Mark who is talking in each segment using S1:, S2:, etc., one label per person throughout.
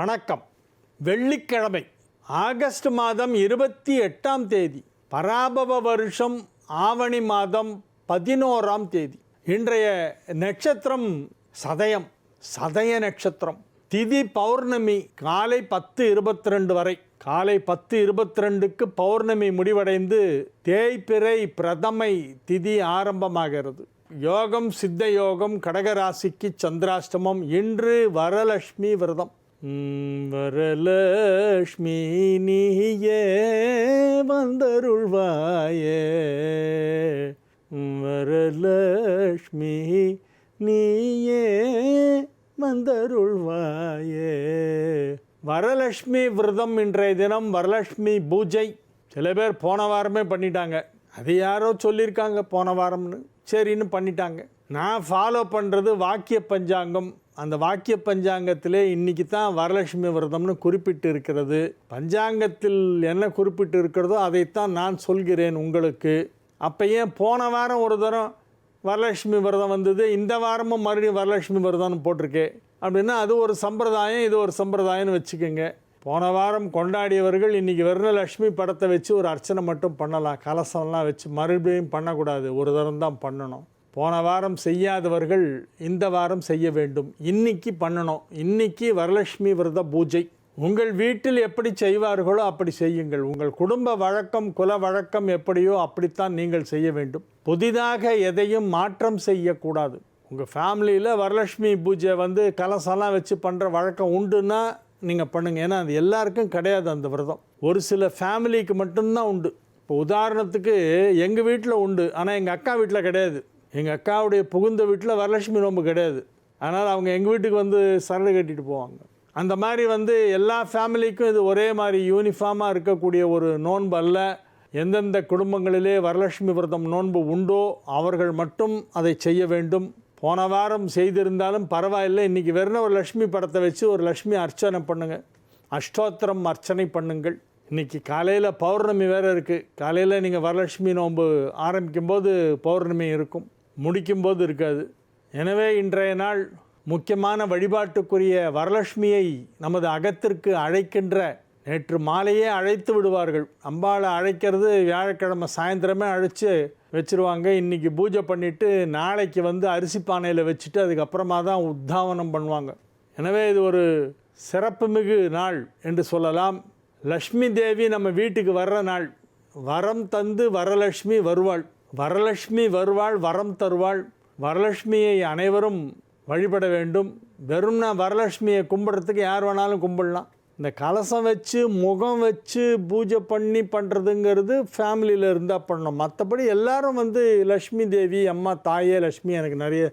S1: வணக்கம். வெள்ளிக்கிழமை ஆகஸ்ட் மாதம் 28ஆம் தேதி, பராபவ வருஷம் ஆவணி மாதம் 11ஆம் தேதி. இன்றைய நட்சத்திரம் சதயம், சதய நட்சத்திரம். திதி பௌர்ணமி காலை 10:22 வரை. காலை 10:22க்கு பௌர்ணமி முடிவடைந்து தேய்பிறை பிரதமை திதி ஆரம்பமாகிறது. யோகம் சித்த யோகம், கடகராசிக்கு சந்திராஷ்டமம். இன்று வரலட்சுமி விரதம். வரலட்சுமி நீயே வந்தருள்வாயே, வரலட்சுமி நீயே வந்தருள்வாயே. வரலட்சுமி விரதம் இன்றைய தினம் வரலட்சுமி பூஜை. சில பேர் போன வாரமே பண்ணிட்டாங்க. அது யாரோ சொல்லியிருக்காங்க போன வாரம்னு, சரின்னு பண்ணிட்டாங்க. நான் ஃபாலோ பண்ணுறது வாக்கிய பஞ்சாங்கம். அந்த வாக்கிய பஞ்சாங்கத்திலே இன்றைக்கி தான் வரலட்சுமி விரதம்னு குறிப்பிட்டு இருக்கிறது. பஞ்சாங்கத்தில் என்ன குறிப்பிட்டு இருக்கிறதோ அதைத்தான் நான் சொல்கிறேன் உங்களுக்கு. அப்போ ஏன் போன வாரம் ஒரு தரம் வரலட்சுமி விரதம் வந்தது, இந்த வாரமும் மறுபடியும் வரலட்சுமி விரதம்னு போட்டிருக்கே அப்படின்னா அது ஒரு சம்பிரதாயம், இது ஒரு சம்பிரதாயம்னு வச்சுக்கோங்க. போன வாரம் கொண்டாடியவர்கள் இன்றைக்கி வரலட்சுமி படத்தை வச்சு ஒரு அர்ச்சனை மட்டும் பண்ணலாம், கலசம்லாம் வச்சு மறுபடியும் பண்ணக்கூடாது, ஒரு தரம் தான் பண்ணணும். போன வாரம் செய்யாதவர்கள் இந்த வாரம் செய்ய வேண்டும், இன்னைக்கு பண்ணணும். இன்னைக்கு வரலட்சுமி விரத பூஜை. உங்கள் வீட்டில் எப்படி செய்வார்களோ அப்படி செய்யுங்கள். உங்கள் குடும்ப வழக்கம் குல வழக்கம் எப்படியோ அப்படித்தான் நீங்கள் செய்ய வேண்டும். புதிதாக எதையும் மாற்றம் செய்யக்கூடாது. உங்கள் ஃபேமிலியில் வரலட்சுமி பூஜை கலசம்லாம் வச்சு பண்ணுற வழக்கம் உண்டுன்னா நீங்கள் பண்ணுங்கள். ஏன்னா அது எல்லாருக்கும் கிடையாது அந்த விரதம், ஒரு சில ஃபேமிலிக்கு மட்டும்தான் உண்டு. இப்போ உதாரணத்துக்கு எங்கள் வீட்டில் உண்டு, ஆனால் எங்கள் அக்கா வீட்டில் கிடையாது. எங்கள் அக்காவுடைய புகுந்த வீட்டில் வரலட்சுமி நோன்பு கிடையாது. அதனால் அவங்க எங்கள் வீட்டுக்கு சரடு கட்டிட்டு போவாங்க. அந்த மாதிரி எல்லா ஃபேமிலிக்கும் இது ஒரே மாதிரி யூனிஃபார்மாக இருக்கக்கூடிய ஒரு நோன்பு அல்ல. எந்தெந்த குடும்பங்களிலே வரலட்சுமி விரதம் நோன்பு உண்டோ அவர்கள் மட்டும் அதை செய்ய வேண்டும். போன வாரம் செய்திருந்தாலும் பரவாயில்லை, இன்றைக்கி வெறும் ஒரு லட்சுமி படத்தை வச்சு ஒரு லட்சுமி அர்ச்சனை பண்ணுங்கள், அஷ்டோத்திரம் அர்ச்சனை பண்ணுங்கள். இன்றைக்கி காலையில் பௌர்ணமி வேறு இருக்குது. காலையில் நீங்கள் வரலட்சுமி நோன்பு ஆரம்பிக்கும்போது பௌர்ணமி இருக்கும், முடிக்கும்போது இருக்காது. எனவே இன்றைய நாள் முக்கியமான வழிபாட்டுக்குரிய வரலட்சுமியை நமது அகத்திற்கு அழைக்கின்ற, நேற்று மாலையே அழைத்து விடுவார்கள். அம்பாளை அழைக்கிறது வியாழக்கிழமை சாயந்தரமே அழைச்சி வச்சுருவாங்க. இன்றைக்கி பூஜை பண்ணிவிட்டு நாளைக்கு அரிசி பானையில் வச்சுட்டு அதுக்கப்புறமா தான் உத்தாவனம் பண்ணுவாங்க. எனவே இது ஒரு சிறப்புமிகு நாள் என்று சொல்லலாம். லக்ஷ்மி தேவி நம்ம வீட்டுக்கு வர்ற நாள். வரம் தந்து வரலட்சுமி வருவாள், வரலட்சுமி வருவாள் வரம் தருவாள். வரலட்சுமியை அனைவரும் வழிபட வேண்டும். வெறும்னா வரலட்சுமியை கும்பிட்றதுக்கு யார் வேணாலும் கும்பிடலாம். இந்த கலசம் வச்சு முகம் வச்சு பூஜை பண்ணுறதுங்கிறது ஃபேமிலியில் இருந்தால் பண்ணணும். மற்றபடி எல்லோரும் லக்ஷ்மி தேவி அம்மா தாயே லக்ஷ்மி எனக்கு நிறைய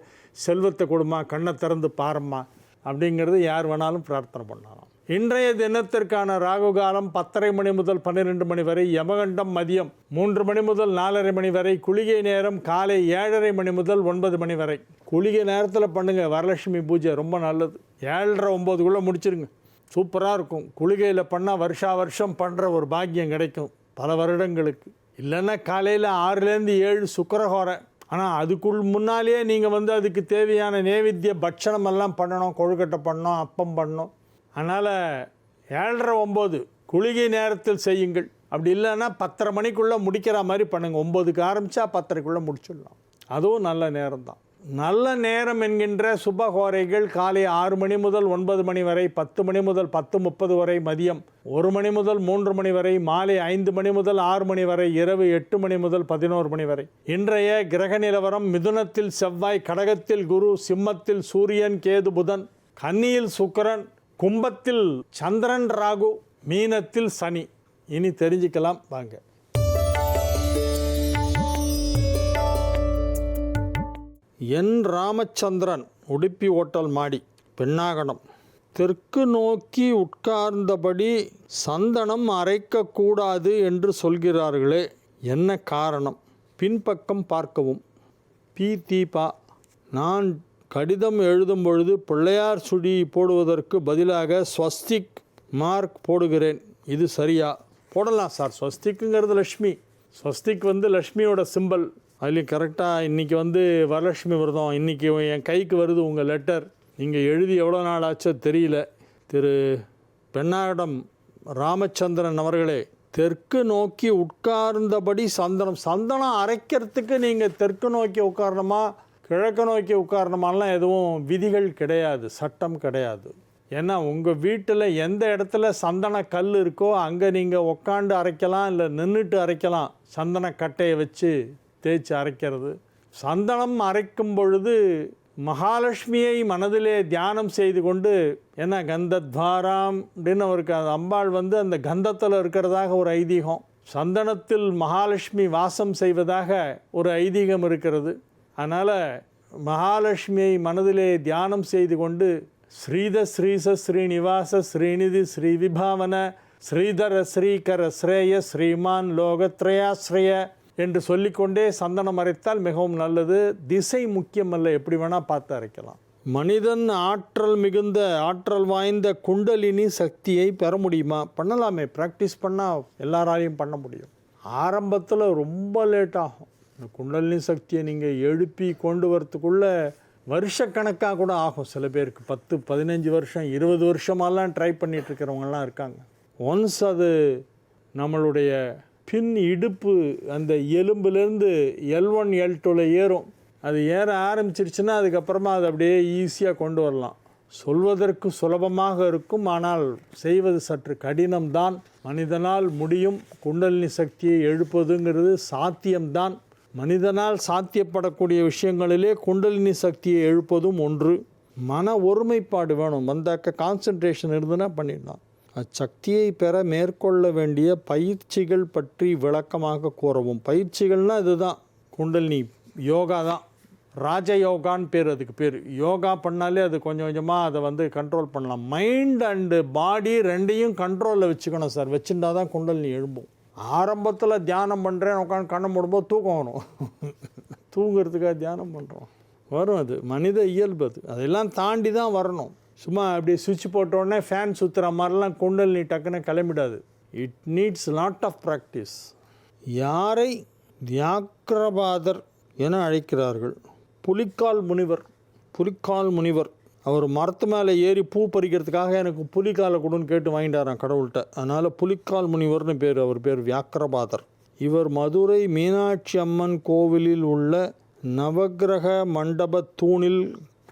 S1: செல்வத்தை கொடுமா, கண்ணை திறந்து பாரம்மா அப்படிங்கிறது யார் வேணாலும் பிரார்த்தனை பண்ணலாம். இன்றைய தினத்திற்கான ராகு காலம் 10:30 மணி முதல் 12 மணி வரை, யமகண்டம் மதியம் 3 மணி முதல் 4:30 மணி வரை, குளிகை நேரம் காலை 7:30 மணி முதல் 9 மணி வரை. குளிகை நேரத்தில் பண்ணுங்கள் வரலட்சுமி பூஜை, ரொம்ப நல்லது. 7:30 9க்குள்ளே முடிச்சிருங்க, சூப்பராக இருக்கும். குளிகையில் பண்ணால் வருஷம் பண்ணுற ஒரு பாக்கியம் கிடைக்கும் பல வருடங்களுக்கு. இல்லைன்னா காலையில் 6லேருந்து 7 சுக்கிரஹோரை. ஆனால் அதுக்குள் முன்னாலேயே நீங்கள் அதுக்கு தேவையான நேவேத்திய பட்சணமெல்லாம் பண்ணணும், கொழுக்கட்டை பண்ணணும், அப்பம் பண்ணணும். அதனால் 7:30 9 குளிகை நேரத்தில் செய்யுங்கள். அப்படி இல்லைன்னா 10:30 மணிக்குள்ளே முடிக்கிற மாதிரி பண்ணுங்கள். 9க்கு ஆரம்பித்தா 10:30க்குள்ளே முடிச்சிடலாம், அதுவும் நல்ல நேரம் தான். நல்ல நேரம் என்கின்ற சுபஹோரைகள் காலை 6 மணி முதல் 9 மணி வரை, 10 மணி முதல் 10:30 வரை, மதியம் 1 மணி முதல் 3 மணி வரை, மாலை 5 மணி முதல் 6 மணி வரை, இரவு 8 மணி முதல் 11 மணி வரை. இன்றைய கிரக நிலவரம்: மிதுனத்தில் செவ்வாய், கடகத்தில் குரு, சிம்மத்தில் சூரியன் கேது புதன், கன்னியில் சுக்கிரன், கும்பத்தில் சந்திரன் ராகு, மீனத்தில் சனி. இனி தெரிஞ்சுக்கலாம் வாங்க. என் ராமச்சந்திரன், உடுப்பி ஓட்டல் மாடி, பெண்ணாகடம். தெற்கு நோக்கி உட்கார்ந்தபடி சந்தனம் அரைக்கக்கூடாது என்று சொல்கிறார்களே, என்ன காரணம்? பின்பக்கம் பார்க்கவும். பி தீபா: நான் கடிதம் எழுதும் பொழுது பிள்ளையார் சுழி போடுவதற்கு பதிலாக ஸ்வஸ்திக் மார்க் போடுகிறேன், இது சரியா? போடலாம் சார். ஸ்வஸ்திக்குங்கிறது லக்ஷ்மி, ஸ்வஸ்திக் லக்ஷ்மியோட சிம்பல். அதுலேயும் கரெக்டாக இன்றைக்கி வரலட்சுமி விரதம். இன்றைக்கி என் கைக்கு வருது உங்கள் லெட்டர். நீங்கள் எழுதி எவ்வளோ நாள் ஆச்சோ தெரியல. திரு பெண்ணாடம் ராமச்சந்திரன் அவர்களே, தெற்கு நோக்கி உட்கார்ந்தபடி சந்தனம் அரைக்கிறதுக்கு நீங்கள் தெற்கு நோக்கி உட்காரணுமா கிழக்கு நோக்கி உட்காரணுமாலாம் எதுவும் விதிகள் கிடையாது, சட்டம் கிடையாது. ஏன்னா உங்கள் வீட்டில் எந்த இடத்துல சந்தன கல் இருக்கோ அங்கே நீங்கள் உட்காந்து அரைக்கலாம், இல்லை நின்றுட்டு அரைக்கலாம். சந்தன கட்டையை வச்சு தேய்ச்சி அரைக்கிறது. சந்தனம் அரைக்கும் பொழுது மகாலட்சுமியை மனதிலே தியானம் செய்து கொண்டு, ஏன்னா கந்தத்வாராம் அப்படின்னு அவருக்கு அந்த அம்பாள் அந்த கந்தத்தில் இருக்கிறதாக ஒரு ஐதீகம். சந்தனத்தில் மகாலட்சுமி வாசம் செய்வதாக ஒரு ஐதீகம் இருக்கிறது. அதனால் மகாலட்சுமியை மனதிலே தியானம் செய்து கொண்டு ஸ்ரீத ஸ்ரீச ஸ்ரீனிவாச ஸ்ரீநிதி ஸ்ரீவிபாவன ஸ்ரீதர ஸ்ரீகர ஸ்ரேய ஸ்ரீமான் லோகத்ரயாஸ்ரய என்று சொல்லிக்கொண்டே சந்தனம் அரைத்தால் மிகவும் நல்லது. திசை முக்கியமல்ல, எப்படி வேணால் பார்த்து அரைக்கலாம். மனிதன் ஆற்றல் வாய்ந்த குண்டலினி சக்தியை பெற முடியுமா? பண்ணலாமே, ப்ராக்டிஸ் பண்ணால் எல்லாராலையும் பண்ண முடியும். ஆரம்பத்தில் ரொம்ப லேட் ஆகும். இந்த குண்டலினி சக்தியை நீங்கள் எழுப்பி கொண்டு வரத்துக்குள்ளே வருஷக்கணக்காக கூட ஆகும். சில பேருக்கு 10, 15 வருஷம், 20 வருஷமாலாம் ட்ரை பண்ணிகிட்ருக்கிறவங்கலாம் இருக்காங்க. ஒன்ஸ் அது நம்மளுடைய பின் இடுப்பு அந்த எலும்புலேருந்து L1 L2 ஏறும். அது ஏற ஆரம்பிச்சிருச்சுன்னா அதுக்கப்புறமா அது அப்படியே ஈஸியாக கொண்டு வரலாம். சொல்வதற்கு சுலபமாக இருக்கும், ஆனால் செய்வது சற்று கடினம்தான். மனிதனால் முடியும். குண்டலினி சக்தியை எழுப்பதுங்கிறது சாத்தியம்தான். மனிதனால் சாத்தியப்படக்கூடிய விஷயங்களிலே குண்டலினி சக்தியை எழுப்பதும் ஒன்று. மன ஒருமைப்பாடு வேணும். வந்தாக்க கான்சன்ட்ரேஷன் இருந்துன்னா பண்ணிடலாம். அச்சக்தியை பெற மேற்கொள்ள வேண்டிய பயிற்சிகள் பற்றி விளக்கமாக கூறவும். பயிற்சிகள்னால் இதுதான், குண்டலினி யோகா தான். ராஜயோகான்னு பேர், அதுக்கு பேர். யோகா பண்ணாலே அது கொஞ்சம் கொஞ்சமாக அதை கண்ட்ரோல் பண்ணலாம். மைண்ட் அண்டு பாடி ரெண்டையும் கண்ட்ரோலில் வச்சுக்கணும் சார். வச்சுருந்தா தான் குண்டலினி எழும்பும். ஆரம்பத்தில் தியானம் பண்ணுறேன், உட்காந்து கண்ணை மூடும்போது தூக்கம் வரும். தூங்கிறதுக்காக தியானம் பண்ணுறோம், வரும். அது மனித இயல்பு. அதெல்லாம் தாண்டி தான் வரணும். சும்மா அப்படி சுவிட்ச் போட்டோடனே ஃபேன் சுற்றுற மாதிரிலாம் குண்டலினி டக்குன்னு கிளம்பிடாது. It needs lot of practice. யாரை வியாக்கிரபாதர் என அழைக்கிறார்கள்? புலிக்கால் முனிவர். அவர் மரத்து மேலே ஏறி பூ பறிக்கிறதுக்காக எனக்கு புலிக்காலை கொடுன்னு கேட்டு வாங்கிட்டாரான் கடவுள்கிட்ட. அதனால் புலிக்கால் முனிவர்னு பேர். அவர் பேர் வியாக்கிரபாதர். இவர் மதுரை மீனாட்சி அம்மன் கோவிலில் உள்ள நவக்கிரக மண்டப தூணில்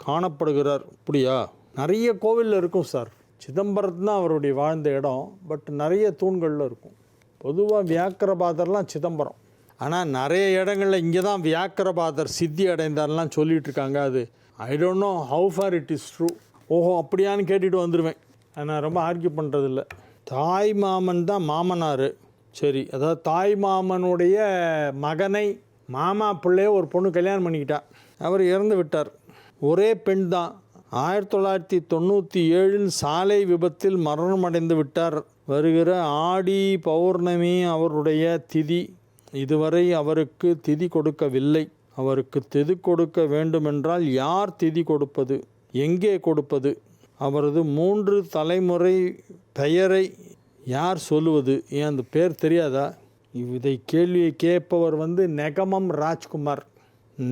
S1: காணப்படுகிறார். அப்படியா? நிறைய கோவிலில் இருக்கும் சார். சிதம்பரத்து தான் அவருடைய வாழ்ந்த இடம். பட் நிறைய தூண்களில் இருக்கும். பொதுவாக வியாக்கிரபாதர்லாம் சிதம்பரம். ஆனால் நிறைய இடங்களில் இங்கே தான் வியாக்கிரபாதர் சித்தி அடைந்தார்லாம் சொல்லிகிட்டு இருக்காங்க. அது I don't know how for it is true. ஓஹோ அப்படியான்னு கேட்டுட்டு வந்துடுவேன். நான் ரொம்ப ஆர்கியூ பண்ணுறதில்ல. தாய் மாமன் தான் மாமனார். சரி, அதாவது தாய் மாமனுடைய மகனை மாமா பிள்ளைய ஒரு பொண்ணு கல்யாணம் பண்ணிக்கிட்டா. அவர் இறந்து விட்டார். ஒரே பெண் தான். 1997 சாலை விபத்தில் மரணமடைந்து விட்டார். வருகிற ஆடி பௌர்ணமி அவருடைய திதி. இதுவரை அவருக்கு திதி கொடுக்கவில்லை. அவருக்கு திதி கொடுக்க வேண்டுமென்றால் யார் திதி கொடுப்பது, எங்கே கொடுப்பது? அவரது 3 தலைமுறை பெயரை யார் சொல்லுவது? ஏன் அந்த பேர் தெரியாதா? இதை கேள்வியை கேட்பவர் நெகமம் ராஜ்குமார்.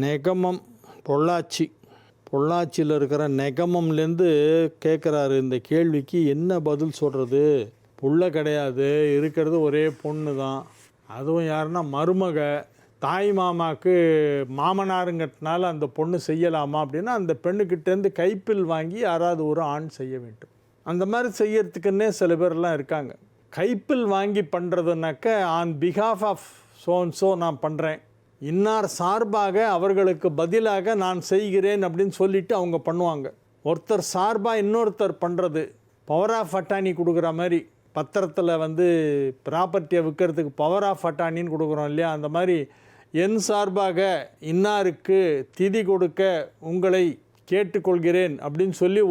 S1: நெகமம் பொள்ளாச்சியில் இருக்கிற நெகமம்லேருந்து கேட்குறாரு. இந்த கேள்விக்கு என்ன பதில் சொல்கிறது? புள்ள கிடையாது, இருக்கிறது ஒரே பொண்ணு தான். அதுவும் யாருன்னா மருமக. தாய் மாமாவுக்கு மாமனாருங்கிறதுனால அந்த பொண்ணு செய்யலாமா அப்படின்னா அந்த பெண்ணுக்கிட்டேருந்து கைப்பில் வாங்கி யாராவது ஒரு ஆண் செய்ய வேண்டும். அந்த மாதிரி செய்யறதுக்குன்னே சில பேர்லாம் இருக்காங்க. கைப்பில் வாங்கி பண்ணுறதுனாக்க ஆன் பிஹாஃப் ஆஃப் ஸோ நான் பண்ணுறேன், இன்னார் சார்பாக அவர்களுக்கு பதிலாக நான் செய்கிறேன் அப்படின்னு சொல்லிவிட்டு அவங்க பண்ணுவாங்க. ஒருத்தர் சார்பாக இன்னொருத்தர் பண்ணுறது பவர் ஆஃப் அட்டானி கொடுக்குற மாதிரி. பத்திரத்தில் ப்ராப்பர்ட்டியை விற்கிறதுக்கு பவர் ஆஃப் அட்டானின்னு கொடுக்குறோம் இல்லையா? அந்த மாதிரி என் சார்பாக இன்னாருக்கு திதி கொடுக்க உங்களை கேட்டுக்கொள்கிறேன் அப்படின்னு சொல்லி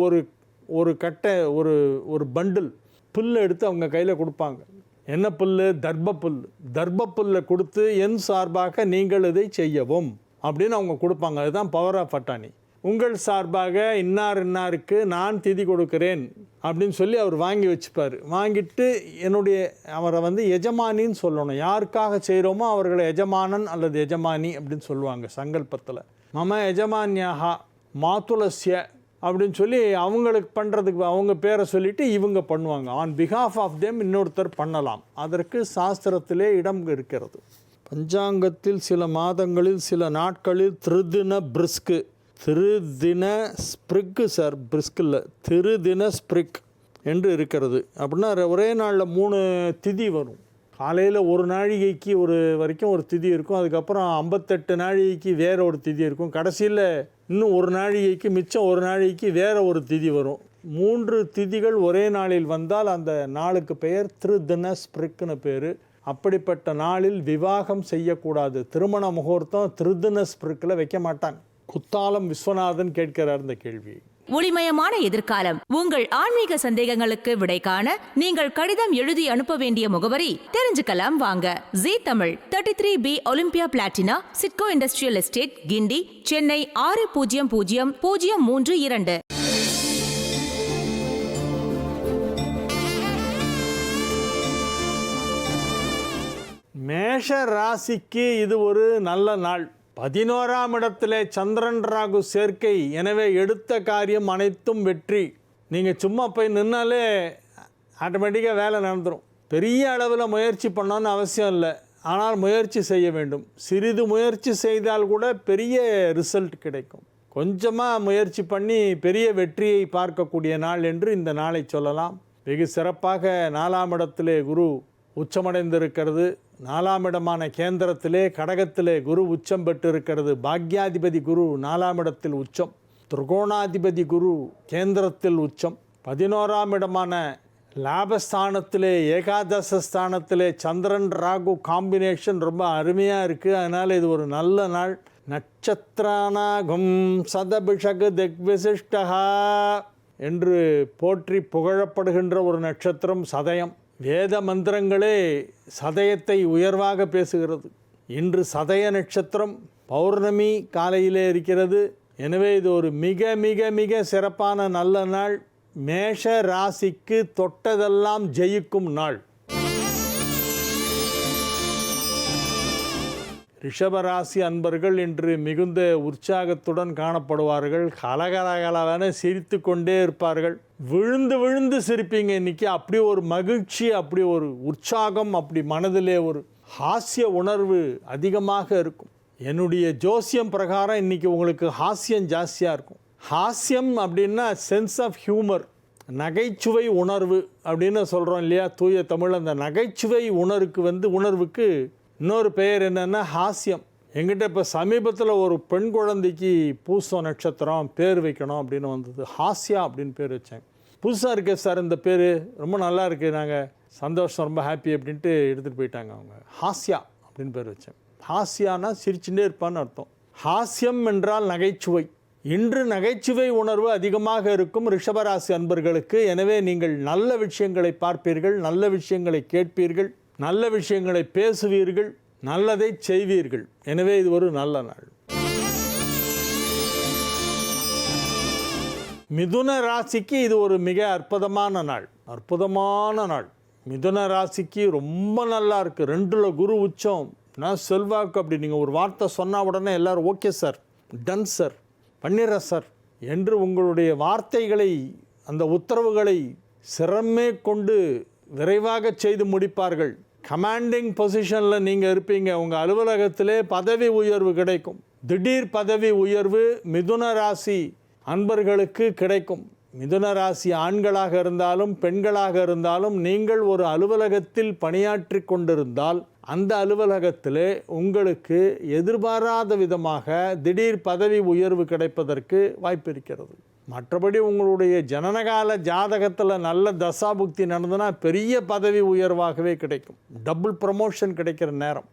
S1: ஒரு கட்டை ஒரு பண்டில் புல் எடுத்து அவங்க கையில் கொடுப்பாங்க. என்ன புல்? தர்ப்பப்புல்லை கொடுத்து என் சார்பாக நீங்கள் இதை செய்யவும் அப்படின்னு அவங்க கொடுப்பாங்க. அதுதான் பவர் ஆஃப் அட்டானி. உங்கள் சார்பாக இன்னாருக்கு நான் திதி கொடுக்கிறேன் அப்படின்னு சொல்லி அவர் வாங்கி வச்சுப்பார். வாங்கிட்டு அவரை எஜமானின்னு சொல்லணும். யாருக்காக செய்கிறோமோ அவர்களை எஜமானன் அல்லது எஜமானி அப்படின்னு சொல்லுவாங்க சங்கல்பத்தில். மம எஜமான்யாக மாதுலஸ்ய அப்படின்னு சொல்லி அவங்களுக்கு பண்ணுறதுக்கு அவங்க பேரை சொல்லிவிட்டு இவங்க பண்ணுவாங்க. ஆன் பிஹாஃப் ஆஃப் தேம் இன்னொருத்தர் பண்ணலாம். அதற்கு சாஸ்திரத்திலே இடம் இருக்கிறது. பஞ்சாங்கத்தில் சில மாதங்களில் சில நாட்களில் திருதின பிரிஸ்கு, திருதின ஸ்பிரிக்கு சார், பிரிஸ்க் இல்லை, திருதின ஸ்பிரிக் என்று இருக்கிறது. அப்படின்னா ஒரே நாளில் 3 திதி வரும். காலையில் ஒரு நாழிகைக்கு வரைக்கும் ஒரு திதி இருக்கும். அதுக்கப்புறம் 58 நாழிகைக்கு வேறு ஒரு திதி இருக்கும். கடைசியில் இன்னும் ஒரு நாழிகைக்கு மிச்சம் ஒரு நாழிகைக்கு வேறு ஒரு திதி வரும். 3 திதிகள் ஒரே நாளில் வந்தால் அந்த நாளுக்கு பெயர் திருதின ஸ்பிரிக்குன்னு பேர். அப்படிப்பட்ட நாளில் விவாகம் செய்யக்கூடாது. திருமண முகூர்த்தம் திருதின ஸ்பிரிக்கில் வைக்க மாட்டாங்க. குத்தாலம் விஸ்வநாதன் கேட்கிறார் இந்த கேள்வி.
S2: ஒளிமயமான எதிர்காலம். உங்கள் ஆன்மீக சந்தேகங்களுக்கு விடை காண நீங்கள் கடிதம் எழுதி அனுப்ப வேண்டிய முகவரி தெரிஞ்சுக்கலாம் வாங்க. Zee Tamil, 33B Olympia Platina, SIDCO industrial estate, Guindy, Chennai 600032.
S1: மேஷ ராசிக்கு இது ஒரு நல்ல நாள். 11ஆம் இடத்திலே சந்திரன் ராகு சேர்க்கை. எனவே எடுத்த காரியம் அனைத்தும் வெற்றி. நீங்கள் சும்மா போய் நின்னாலே ஆட்டோமேட்டிக்காக வேலை நடந்துடும். பெரிய அளவில் முயற்சி பண்ணணும்னு அவசியம் இல்லை. ஆனால் முயற்சி செய்ய வேண்டும். சிறிது முயற்சி செய்தால் கூட பெரிய ரிசல்ட் கிடைக்கும். கொஞ்சமாக முயற்சி பண்ணி பெரிய வெற்றியை பார்க்கக்கூடிய நாள் என்று இந்த நாளை சொல்லலாம். வெகு சிறப்பாக 4ஆம் இடத்திலே குரு உச்சமடைந்திருக்கிறது. 4ஆம் இடமான கேந்திரத்திலே கடகத்திலே குரு உச்சம் பெற்றிருக்கிறது. பாக்யாதிபதி குரு 4ஆம் இடத்தில் உச்சம், திரிகோணாதிபதி குரு கேந்திரத்தில் உச்சம். 11ஆம் இடமான லாபஸ்தானத்திலே ஏகாதசஸ்தானத்திலே சந்திரன் ராகு காம்பினேஷன் ரொம்ப அருமையாக இருக்குது. அதனால் இது ஒரு நல்ல நாள். நட்சத்திரானாகும் சதபிஷகு திக்விசிஷ்டா என்று போற்றி புகழப்படுகின்ற ஒரு நட்சத்திரம் சதயம். வேத மந்திரங்களே சதயத்தை உயர்வாக பேசுகிறது. இன்று சதய நட்சத்திரம் பௌர்ணமி காலையிலே இருக்கிறது. எனவே இது ஒரு மிக மிக மிக சிறப்பான நல்ல நாள். மேஷ ராசிக்கு தொட்டதெல்லாம் ஜெயிக்கும் நாள். ரிஷபராசி அன்பர்கள் இன்று மிகுந்த உற்சாகத்துடன் காணப்படுவார்கள். கலகலகலவென சிரித்து கொண்டே இருப்பார்கள். விழுந்து விழுந்து சிரிப்பீங்க. இன்றைக்கி அப்படி ஒரு மகிழ்ச்சி, அப்படி ஒரு உற்சாகம், அப்படி மனதிலே ஒரு ஹாஸ்ய உணர்வு அதிகமாக இருக்கும். என்னுடைய ஜோசியம் பிரகாரம் இன்றைக்கி உங்களுக்கு ஹாஸ்யம் ஜாஸ்தியாக இருக்கும். ஹாஸ்யம் அப்படின்னா சென்ஸ் ஆஃப் ஹியூமர், நகைச்சுவை உணர்வு அப்படின்னு சொல்கிறோம் இல்லையா தூய தமிழ். அந்த நகைச்சுவை உணர்வுக்கு இன்னொரு பெயர் என்னென்னா ஹாஸ்யம். எங்கிட்ட இப்போ சமீபத்தில் ஒரு பெண் குழந்தைக்கு பூச நட்சத்திரம் பேர் வைக்கணும் அப்படின்னு வந்தது. ஹாஸ்யா அப்படின்னு பேர் வச்சேன். புதுசாக இருக்கே சார் இந்த பேர், ரொம்ப நல்லா இருக்குது, நாங்கள் சந்தோஷம், ரொம்ப ஹாப்பி அப்படின்ட்டு எடுத்துகிட்டு போயிட்டாங்க அவங்க. ஹாஸ்யா அப்படின்னு பேர் வச்சேன். ஹாஸ்யானா சிரிச்சுட்டே இருப்பான்னு அர்த்தம். ஹாஸ்யம் என்றால் நகைச்சுவை. இன்று நகைச்சுவை உணர்வு அதிகமாக இருக்கும் ரிஷபராசி அன்பர்களுக்கு. எனவே நீங்கள் நல்ல விஷயங்களை பார்ப்பீர்கள், நல்ல விஷயங்களை கேட்பீர்கள், நல்ல விஷயங்களை பேசுவீர்கள், நல்லதை செய்வீர்கள். எனவே இது ஒரு நல்ல நாள். மிதுன ராசிக்கு இது ஒரு மிக அற்புதமான நாள். மிதுன ராசிக்கு ரொம்ப நல்லா இருக்குது. 2ல் குரு உச்சம். நான் செல்வாக்கு. அப்படி நீங்கள் ஒரு வார்த்தை சொன்னால் உடனே எல்லோரும் ஓகே சார், டன் சார், பண்ணிடுறேன் சார் என்று உங்களுடைய வார்த்தைகளை, அந்த உத்தரவுகளை சிரமே கொண்டு விரைவாக செய்து முடிப்பார்கள். கமாண்டிங் பொசிஷனில் நீங்கள் இருப்பீங்க. உங்கள் அலுவலகத்திலே பதவி உயர்வு கிடைக்கும். திடீர் பதவி உயர்வு மிதுன ராசி அன்பர்களுக்கு கிடைக்கும். மிதுன ராசி ஆண்களாக இருந்தாலும் பெண்களாக இருந்தாலும் நீங்கள் ஒரு அலுவலகத்தில் பணியாற்றி கொண்டிருந்தால் அந்த அலுவலகத்திலே உங்களுக்கு எதிர்பாராத விதமாக திடீர் பதவி உயர்வு கிடைப்பதற்கு வாய்ப்பு இருக்கிறது. மற்றபடி உங்களுடைய ஜனனகால ஜாதகத்தில் நல்ல தசாபுக்தி நடந்ததுன்னா பெரிய பதவி உயர்வாகவே கிடைக்கும். டபுள் ப்ரமோஷன் கிடைக்கிற நேரம்.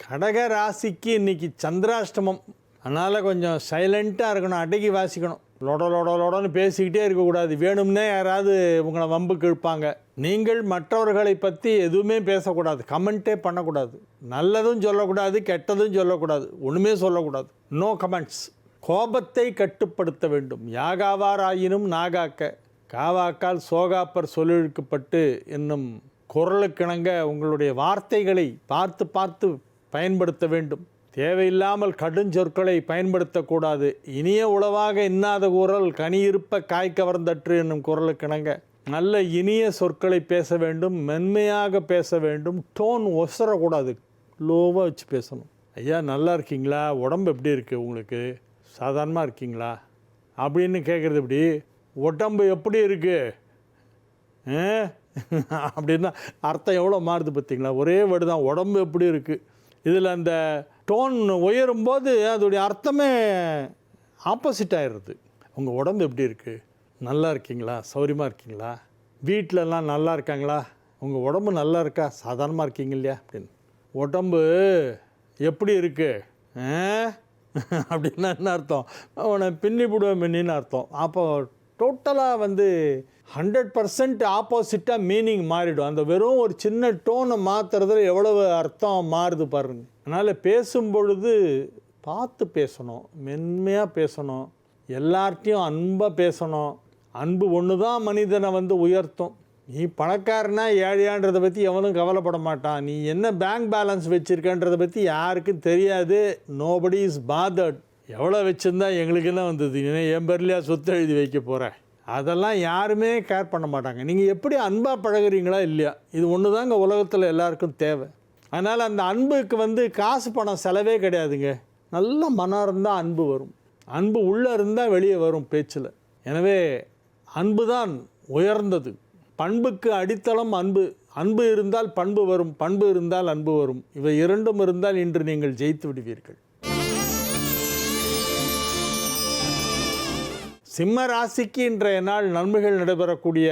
S1: கடக ராசிக்கு இன்னைக்கு சந்திராஷ்டமம். அதனால் கொஞ்சம் சைலண்ட்டாக இருக்கணும், அடக்கி வாசிக்கணும். லொடன்னு பேசிக்கிட்டே இருக்கக்கூடாது. வேணும்னே யாராவது உங்களை வம்புக்கு இழுப்பாங்க. நீங்கள் மற்றவர்களை பற்றி எதுவுமே பேசக்கூடாது, கமெண்ட்டே பண்ணக்கூடாது. நல்லதும் சொல்லக்கூடாது, கெட்டதும் சொல்லக்கூடாது, ஒன்றுமே சொல்லக்கூடாது. நோ கமெண்ட்ஸ். கோபத்தை கட்டுப்படுத்த வேண்டும். யாகாவார் ஆயினும் நாகாக்க, காவாக்கால் சோகாப்பர் சொல்லிழுக்கப்பட்டு என்னும் குரலுக்கிணங்க உங்களுடைய வார்த்தைகளை பார்த்து பார்த்து பயன்படுத்த வேண்டும். தேவையில்லாமல் கடுஞ்சொற்களை பயன்படுத்தக்கூடாது. இனிய உளவாக இன்னாத குரல் கனி இருப்ப காய் கவர்ந்தற்று என்னும் குரலுக்கிணங்க நல்ல இனிய சொற்களை பேச வேண்டும், மென்மையாக பேச வேண்டும். டோன் ஒசரக்கூடாது, லோவாக வச்சு பேசணும். ஐயா நல்லா இருக்கீங்களா, உடம்பு எப்படி இருக்குது உங்களுக்கு, சாதாரணமாக இருக்கீங்களா அப்படின்னு கேட்குறது எப்படி, உடம்பு எப்படி இருக்குது அப்படின்னா அர்த்தம் எவ்வளோ மாறுது பார்த்தீங்களா. ஒரே வேர்டு தான், உடம்பு எப்படி இருக்குது. இதில் அந்த டோன் உயரும்போது அதோடைய அர்த்தமே ஆப்போசிட் ஆகிடுறது. உங்கள் உடம்பு எப்படி இருக்குது, நல்லா இருக்கீங்களா, சௌரியமாக இருக்கீங்களா, வீட்டிலலாம் நல்லா இருக்காங்களா, உங்கள் உடம்பு நல்லா இருக்கா, சாதாரணமாக இருக்கீங்க இல்லையா அப்படின்னு. உடம்பு எப்படி இருக்குது அப்படின்னா என்ன அர்த்தம், அவனை பின்னி போடுவேன் மின்னின்னு அர்த்தம். அப்போ டோட்டலாக 100% ஆப்போசிட்டாக மீனிங் மாறிடும். அந்த வெறும் ஒரு சின்ன டோனை மாற்றுறதுல எவ்வளவு அர்த்தம் மாறுது பாருங்க. அதனால் பேசும் பொழுது பார்த்து பேசணும், மென்மையாக பேசணும், எல்லார்ட்டையும் அன்பாக பேசணும். அன்பு ஒன்று தான் மனிதனை உயர்த்தும். நீ பணக்காரனா ஏழையான்றதை பற்றி எவனும் கவலைப்பட மாட்டான். நீ என்ன பேங்க் பேலன்ஸ் வச்சுருக்கன்றதை பற்றி யாருக்கும் தெரியாது. Nobody is bothered. எவ்வளோ வச்சுருந்தா எங்களுக்கு என்ன வந்தது, என் பேர்லையா சொத்து எழுதி வைக்க போகிறேன், அதெல்லாம் யாருமே கேர் பண்ண மாட்டாங்க. நீங்கள் எப்படி அன்பாக பழகுறீங்களா இல்லையா, இது ஒன்று தாங்க உலகத்தில் எல்லாருக்கும் தேவை. அதனால் அந்த அன்புக்கு காசு பணம் செலவே கிடையாதுங்க. நல்ல மனம் இருந்தால் அன்பு வரும், அன்பு உள்ளே இருந்தால் வெளியே வரும் பேச்சில். எனவே அன்பு தான் உயர்ந்தது. பண்புக்கு அடித்தளம் அன்பு. அன்பு இருந்தால் பண்பு வரும், பண்பு இருந்தால் அன்பு வரும். இவை இரண்டும் இருந்தால் இன்று நீங்கள் ஜெயித்து விடுவீர்கள். சிம்ம ராசிக்கு இன்றைய நாள் நன்மைகள் நடைபெறக்கூடிய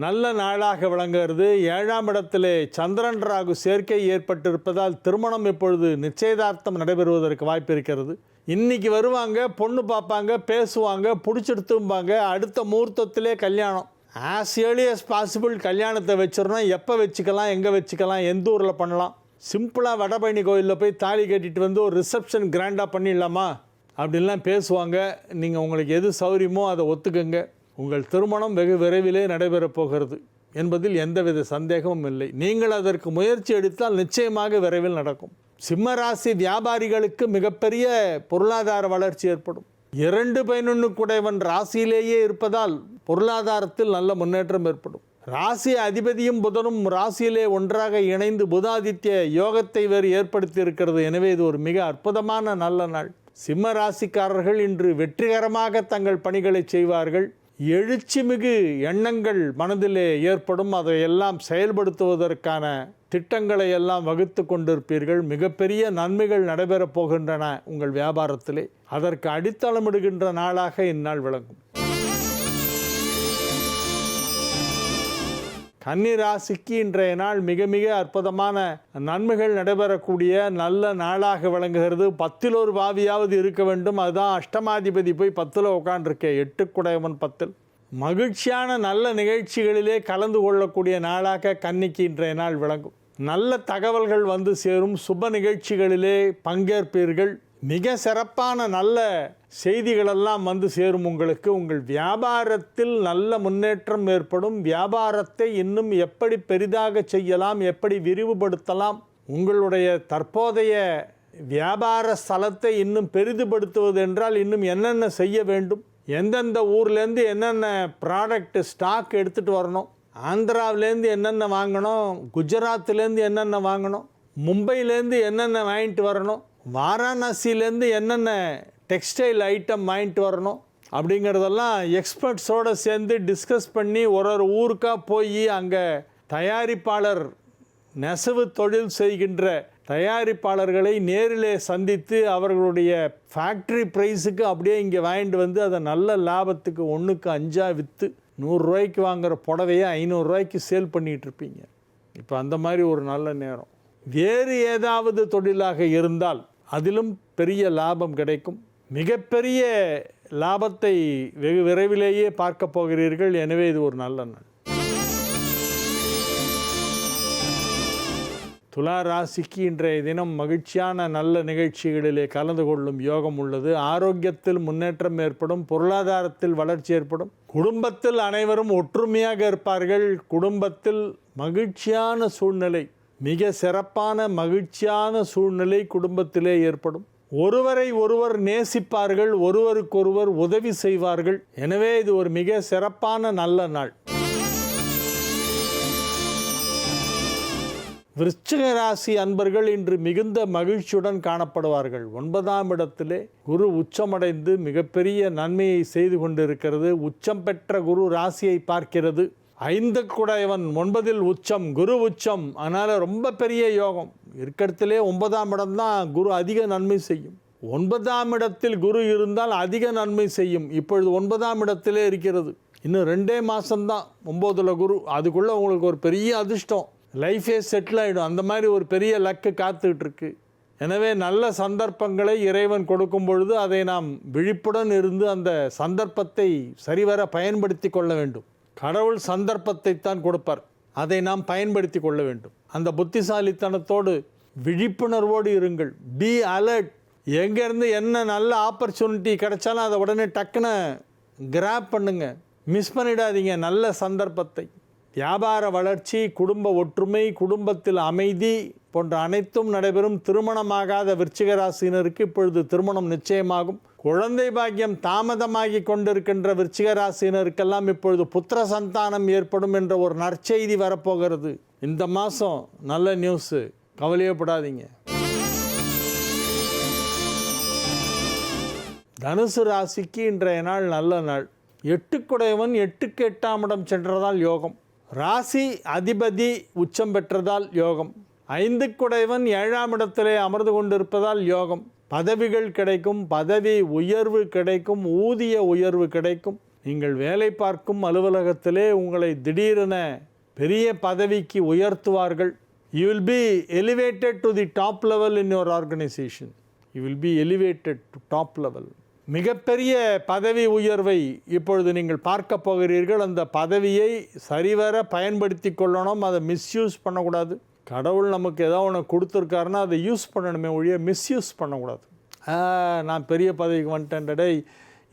S1: நல்ல நாளாக விளங்குகிறது. 7ஆம் இடத்திலே சந்திரன் ராகு சேர்க்கை ஏற்பட்டிருப்பதால் திருமணம் இப்பொழுது நிச்சயதார்த்தம் நடைபெறுவதற்கு வாய்ப்பு இருக்கிறது. இன்றைக்கி வருவாங்க, பொண்ணு பார்ப்பாங்க, பேசுவாங்க, பிடிச்சிடுத்தும்பாங்க. அடுத்த முகூர்த்தத்திலே கல்யாணம். ஆஸ் ஏர்லி as பாசிபிள் கல்யாணத்தை வச்சிடணும். எப்போ வச்சுக்கலாம், எங்கே வச்சுக்கலாம், எந்த ஊரில் பண்ணலாம். சிம்பிளாக வடபழனி கோயிலில் போய் தாலி கட்டிட்டு ஒரு ரிசப்ஷன் கிராண்டாக பண்ணிடலாமா அப்படின்லாம் பேசுவாங்க. நீங்கள் உங்களுக்கு எது சௌரியமோ அதை ஒத்துக்கங்க. உங்கள் திருமணம் வெகு விரைவிலே நடைபெறப் போகிறது என்பதில் எந்தவித சந்தேகமும் இல்லை. நீங்கள் அதற்கு முயற்சி எடுத்தால் நிச்சயமாக விரைவில் நடக்கும். சிம்ம ராசி வியாபாரிகளுக்கு மிகப்பெரிய பொருளாதார வளர்ச்சி ஏற்படும். 2 ராசியிலேயே இருப்பதால் பொருளாதாரத்தில் நல்ல முன்னேற்றம் ஏற்படும். ராசி அதிபதியும் புதனும் ராசியிலே ஒன்றாக இணைந்து புதாதித்ய யோகத்தை வேறு ஏற்படுத்தி இருக்கிறது. எனவே இது ஒரு மிக அற்புதமான நல்ல நாள். சிம்ம ராசிக்காரர்கள் இன்று வெற்றிகரமாக தங்கள் பணிகளை செய்வார்கள். எழுச்சிமிகு எண்ணங்கள் மனதிலே ஏற்படும். அதையெல்லாம் செயல்படுத்துவதற்கான திட்டங்களை எல்லாம் வகுத்து கொண்டிருப்பீர்கள். மிகப்பெரிய நன்மைகள் நடைபெறப் போகின்றன உங்கள் வியாபாரத்திலே. அதற்கு அடித்தளமிடுகின்ற நாளாக இந்நாள் விளங்கும். கன்னி ராசிக்கு இன்றைய நாள் மிக மிக அற்புதமான நன்மைகள் நடைபெறக்கூடிய நல்ல நாளாக விளங்குகிறது. 10ல் ஒரு பாவியாவது இருக்க வேண்டும். அதுதான் அஷ்டமாதிபதி போய் 10ல் உட்காண்டிருக்கேன். 8 10. மகிழ்ச்சியான நல்ல நிகழ்ச்சிகளிலே கலந்து கொள்ளக்கூடிய நாளாக கன்னிக்கு இன்றைய நாள் விளங்கும். நல்ல தகவல்கள் சேரும். சுப நிகழ்ச்சிகளிலே பங்கேற்பீர்கள். மிக சிறப்பான நல்ல செய்திகளெல்லாம் சேரும் உங்களுக்கு. உங்கள் வியாபாரத்தில் நல்ல முன்னேற்றம் ஏற்படும். வியாபாரத்தை இன்னும் எப்படி பெரிதாக செய்யலாம், எப்படி விரிவுபடுத்தலாம், உங்களுடைய தற்போதைய வியாபார ஸ்தலத்தை இன்னும் பெரிதுபடுத்துவது என்றால் இன்னும் என்னென்ன செய்ய வேண்டும், எந்தெந்த ஊர்லேருந்து என்னென்ன ப்ராடக்ட் ஸ்டாக் எடுத்துகிட்டு வரணும், ஆந்திராவிலேருந்து என்னென்ன வாங்கணும், குஜராத்லேருந்து என்னென்ன வாங்கணும், மும்பையிலேருந்து என்னென்ன வாங்கிட்டு வரணும், வாரணாசியிலேருந்து என்னென்ன டெக்ஸ்டைல் ஐட்டம் வாங்கிட்டு வரணும் அப்படிங்கிறதெல்லாம் எக்ஸ்பர்ட்ஸோடு சேர்ந்து டிஸ்கஸ் பண்ணி ஒரு ஊருக்காக போய் அங்கே தயாரிப்பாளர் நெசவு தொழில் செய்கின்ற தயாரிப்பாளர்களை நேரிலே சந்தித்து அவர்களுடைய ஃபேக்ட்ரி ப்ரைஸுக்கு அப்படியே இங்கே வாங்கிட்டு அதை நல்ல லாபத்துக்கு 1க்கு 5 விற்று 100 ரூபாய்க்கு வாங்குகிற புடவையை 500 ரூபாய்க்கு சேல் பண்ணிகிட்ருப்பீங்க. இப்போ அந்த மாதிரி ஒரு நல்ல நேரம். வேறு ஏதாவது தொழிலாக இருந்தால் அதிலும் பெரிய லாபம் கிடைக்கும். மிகப்பெரிய லாபத்தை வெகு விரைவிலேயே பார்க்க போகிறீர்கள். எனவே இது ஒரு நல்ல நாள். துலா ராசிக்கு இன்றைய தினம் மகிழ்ச்சியான நல்ல நிகழ்ச்சிகளிலே கலந்து கொள்ளும் யோகம் உள்ளது. ஆரோக்கியத்தில் முன்னேற்றம் ஏற்படும். பொருளாதாரத்தில் வளர்ச்சி ஏற்படும். குடும்பத்தில் அனைவரும் ஒற்றுமையாக இருப்பார்கள். குடும்பத்தில் மகிழ்ச்சியான சூழ்நிலை மிக சிறப்பான மகிழ்ச்சியான சூழ்நிலை குடும்பத்திலே ஏற்படும். ஒருவரை ஒருவர் நேசிப்பார்கள், ஒருவருக்கொருவர் உதவி செய்வார்கள். எனவே இது ஒரு மிக சிறப்பான நல்ல நாள். விருச்சிக ராசி அன்பர்கள் இன்று மிகுந்த மகிழ்ச்சியுடன் காணப்படுவார்கள். 9ஆம் இடத்திலே குரு உச்சமடைந்து மிகப்பெரிய நன்மையை செய்து கொண்டிருக்கிறது. உச்சம் பெற்ற குரு ராசியை பார்க்கிறது. 5 குடையவன் 9இல் உச்சம், குரு உச்சம். அதனால் ரொம்ப பெரிய யோகம் இருக்கிறதுலே 9ஆம் இடம்தான் குரு அதிக நன்மை செய்யும். 9ஆம் இடத்தில் குரு இருந்தால் அதிக நன்மை செய்யும். இப்பொழுது 9ஆம் இடத்திலே இருக்கிறது. இன்னும் 2 மாதம்தான் 9இல் குரு. அதுக்குள்ளே உங்களுக்கு ஒரு பெரிய அதிர்ஷ்டம், லைஃபே செட்டில் ஆகிடும். அந்த மாதிரி ஒரு பெரிய லக்கு காத்துக்கிட்டு இருக்கு. எனவே நல்ல சந்தர்ப்பங்களை இறைவன் கொடுக்கும் பொழுது அதை நாம் விழிப்புடன் இருந்து அந்த சந்தர்ப்பத்தை சரிவர பயன்படுத்தி கொள்ள வேண்டும். கடவுள் சந்தர்ப்பத்தை தான் கொடுப்பார், அதை நாம் பயன்படுத்தி கொள்ள வேண்டும். அந்த புத்திசாலித்தனத்தோடு விழிப்புணர்வோடு இருங்கள். Be alert. எங்கேருந்து என்ன நல்ல ஆப்பர்ச்சுனிட்டி கிடைச்சாலும் அதை உடனே டக்குன்னு கிராப் பண்ணுங்க, மிஸ் பண்ணிடாதீங்க நல்ல சந்தர்ப்பத்தை. வியாபார வளர்ச்சி, குடும்ப ஒற்றுமை, குடும்பத்தில் அமைதி போன்ற அனைத்தும் நடைபெறும். திருமணமாகாத விருச்சிக ராசியினருக்கு இப்பொழுது திருமணம் நிச்சயமாகும். குழந்தை பாக்கியம் தாமதமாகி கொண்டிருக்கின்ற விருச்சிக ராசியினருக்கெல்லாம் இப்பொழுது புத்திர சந்தானம் ஏற்படும் என்ற ஒரு நற்செய்தி வரப்போகிறது. இந்த மாதம் நல்ல நியூஸு, கவலையப்படாதீங்க. தனுசு ராசிக்கு இன்றைய நாள் நல்ல நாள். 8 குடையவன் 8க்கு 8ஆம் இடம் சென்றதால் யோகம். ராசி அதிபதி உச்சம் பெற்றதால் யோகம். 5 குடையவன் 7ஆம் இடத்திலே அமர்ந்து கொண்டிருப்பதால் யோகம். பதவிகள் கிடைக்கும், பதவி உயர்வு கிடைக்கும், ஊதிய உயர்வு கிடைக்கும். நீங்கள் வேலை பார்க்கும் அலுவலகத்திலே உங்களை திடீரென பெரிய பதவிக்கு உயர்த்துவார்கள். You will be elevated to the top level in your organization. You will be elevated to top level. மிகப்பெரிய பதவி உயர்வை இப்பொழுது நீங்கள் பார்க்க போகிறீர்கள். அந்த பதவியை சரிவர பயன்படுத்தி கொள்ளணும், அதை மிஸ்யூஸ் பண்ணக்கூடாது. கடவுள் நமக்கு ஏதோ ஒன்று கொடுத்துருக்காருன்னா அதை யூஸ் பண்ணணுமே ஒழிய மிஸ்யூஸ் பண்ணக்கூடாது. நான் பெரிய பதவிக்கு வந்துட்டேன்டா,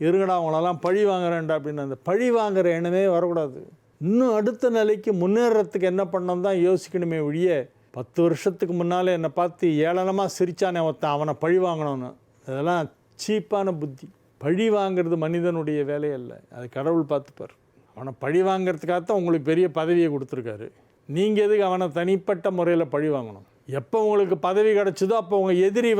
S1: இருங்கடா அவங்களெல்லாம் பழி வாங்குறேன்டா அப்படின்னு அந்த பழி வாங்குகிற எண்ணமே வரக்கூடாது. இன்னும் அடுத்த நிலைக்கு முன்னேறத்துக்கு என்ன பண்ணணும் தான் யோசிக்கணுமே ஒழிய 10 வருஷத்துக்கு முன்னால் என்னை பார்த்து ஏளனமாக சிரித்தானே ஒருத்தன், அவனை பழி வாங்கணும்னு, அதெல்லாம் சீப்பான புத்தி. பழி வாங்கிறது மனிதனுடைய வேலை அல்ல, அது கடவுள் பார்த்துப்பார். அவனை பழி வாங்கிறதுக்காகத்தான் உங்களுக்கு பெரிய பதவியை கொடுத்துருக்காரு. நீங்கள் எதுக்கு அவனை தனிப்பட்ட முறையில் பழி வாங்கணும்? எப்போ உங்களுக்கு பதவி கிடச்சதோ அப்போ உங்கள் எதிரி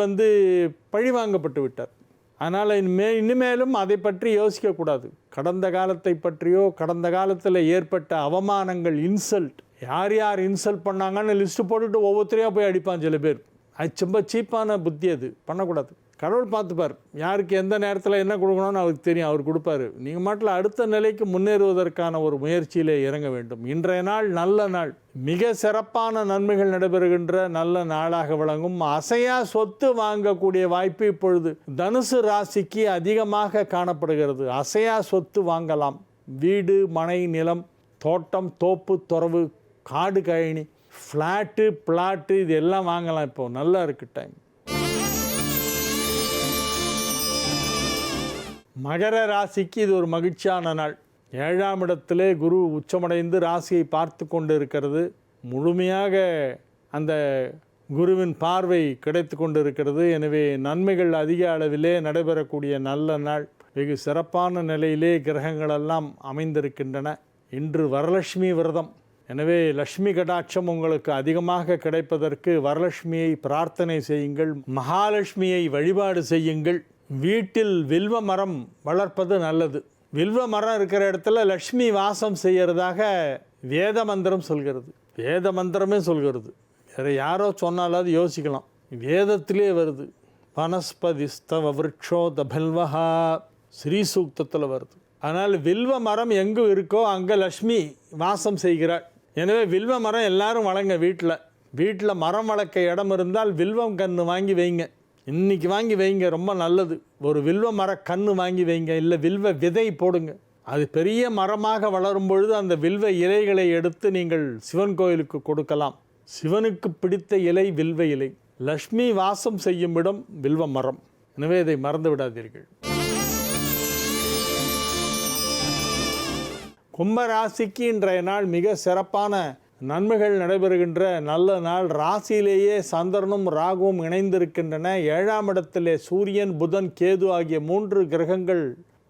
S1: பழி வாங்கப்பட்டு விட்டார். அதனால் இனிமேலும் அதை பற்றி யோசிக்கக்கூடாது. கடந்த காலத்தை பற்றியோ கடந்த காலத்தில் ஏற்பட்ட அவமானங்கள், இன்சல்ட், யார் யார் இன்சல்ட் பண்ணாங்கன்னு லிஸ்ட்டு போட்டுட்டு ஒவ்வொருத்தரையாக போய் அடிப்பான் சில பேர். அது ரொம்ப சீப்பான புத்தி, அது பண்ணக்கூடாது. கடவுள் பார்த்துப்பார், யாருக்கு எந்த நேரத்தில் என்ன கொடுக்கணும்னு அவருக்கு தெரியும், அவர் கொடுப்பாரு. நீங்கள் மாட்டில் அடுத்த நிலைக்கு முன்னேறுவதற்கான ஒரு முயற்சியிலே இறங்க வேண்டும். இன்றைய நாள் நல்ல நாள், மிக சிறப்பான நன்மைகள் நடைபெறுகின்ற நல்ல நாளாக விளங்கும். அசையா சொத்து வாங்கக்கூடிய வாய்ப்பு இப்பொழுது தனுசு ராசிக்கு அதிகமாக காணப்படுகிறது. அசையா சொத்து வாங்கலாம். வீடு, மனை, நிலம், தோட்டம், தோப்பு, துறவு, காடு, கழனி, ஃப்ளாட்டு, பிளாட்டு, இது எல்லாம் வாங்கலாம். இப்போ நல்லா இருக்குது டைம். மகர ராசிக்கு இது ஒரு மகிழ்ச்சியான நாள். 7ஆம் இடத்திலே குரு உச்சமடைந்து ராசியை பார்த்து கொண்டு இருக்கிறது. முழுமையாக அந்த குருவின் பார்வை கிடைத்து கொண்டு இருக்கிறது. எனவே நன்மைகள் அதிக அளவிலே நடைபெறக்கூடிய நல்ல நாள். வெகு சிறப்பான நிலையிலே கிரகங்களெல்லாம் அமைந்திருக்கின்றன. இன்று வரலட்சுமி விரதம். எனவே லட்சுமி கடாட்சம் உங்களுக்கு அதிகமாக கிடைப்பதற்கு வரலட்சுமியை பிரார்த்தனை செய்யுங்கள், மகாலட்சுமியை வழிபாடு செய்யுங்கள். வீட்டில் வில்வ மரம் வளர்ப்பது நல்லது. வில்வ மரம் இருக்கிற இடத்துல லக்ஷ்மி வாசம் செய்கிறதாக வேத மந்திரம் சொல்கிறது. வேத மந்திரமே சொல்கிறது, வேறு யாரோ சொன்னாலாவது யோசிக்கலாம். வேதத்திலே வருது. வனஸ்பதிஸ்தவ விருட்சோ தபல்வஹா, ஸ்ரீ சூக்தத்தில் வருது. அதனால் வில்வ மரம் எங்கே இருக்கோ அங்கே லக்ஷ்மி வாசம் செய்கிறாள். எனவே வில்வ மரம் எல்லாரும் வளங்க. வீட்டில் மரம் வளர்க்க இடம் இருந்தால் வில்வம் கன்று வாங்கி வைங்க. இன்றைக்கி வாங்கி வைங்க, ரொம்ப நல்லது. ஒரு வில்வ மர கன்று வாங்கி வைங்க, இல்லை வில்வ விதை போடுங்க. அது பெரிய மரமாக வளரும் பொழுது அந்த வில்வ இலைகளை எடுத்து நீங்கள் சிவன் கோயிலுக்கு கொடுக்கலாம். சிவனுக்கு பிடித்த இலை வில்வ இலை. லக்ஷ்மி வாசம் செய்யும் இடம் வில்வ மரம். எனவே இதை மறந்து விடாதீர்கள். கும்பராசிக்கு இன்றைய நாள் மிக சிறப்பான நன்மைகள் நடைபெறுகின்ற நல்ல நாள். ராசியிலேயே சந்திரனும் ராகுவும் இணைந்திருக்கின்றன. 7ஆம் இடத்திலே சூரியன், புதன், கேது ஆகிய 3 கிரகங்கள்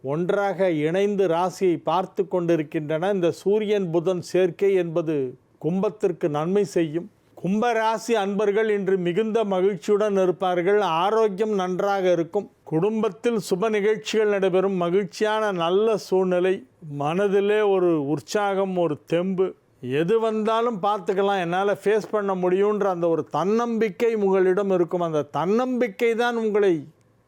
S1: ஒன்றாக இணைந்து ராசியை பார்த்து கொண்டிருக்கின்றன. இந்த சூரியன் புதன் சேர்க்கை என்பது கும்பத்திற்கு நன்மை செய்யும். கும்பராசி அன்பர்கள் இன்று மிகுந்த மகிழ்ச்சியுடன் இருப்பார்கள். ஆரோக்கியம் நன்றாக இருக்கும். குடும்பத்தில் சுப நிகழ்ச்சிகள் நடைபெறும். மகிழ்ச்சியான நல்ல சூழ்நிலை. மனதிலே ஒரு உற்சாகம், ஒரு தெம்பு. எது வந்தாலும் பார்த்துக்கலாம், என்னால் ஃபேஸ் பண்ண முடியுன்ற அந்த ஒரு தன்னம்பிக்கை உங்களிடம் இருக்கும். அந்த தன்னம்பிக்கை தான் உங்களை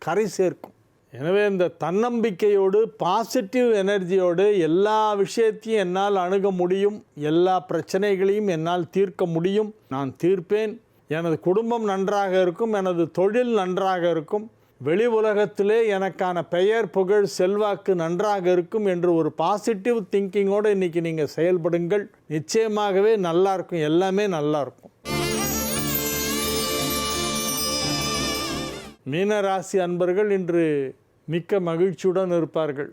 S1: கரை சேர்க்கும். எனவே இந்த தன்னம்பிக்கையோடு, பாசிட்டிவ் எனர்ஜியோடு எல்லா விஷயத்தையும் என்னால் அணுக முடியும், எல்லா பிரச்சனைகளையும் என்னால் தீர்க்க முடியும், நான் தீர்ப்பேன், எனது குடும்பம் நன்றாக இருக்கும், எனது தொழில் நன்றாக இருக்கும், வெளி உலகத்திலே எனக்கான பெயர், புகழ், செல்வாக்கு நன்றாக இருக்கும் என்று ஒரு பாசிட்டிவ் திங்கிங்கோடு இன்றைக்கி நீங்கள் செயல்படுங்கள். நிச்சயமாகவே நல்லா இருக்கும், எல்லாமே நல்லா இருக்கும். மீனராசி அன்பர்கள் இன்று மிக்க மகிழ்ச்சியுடன் இருப்பார்கள்.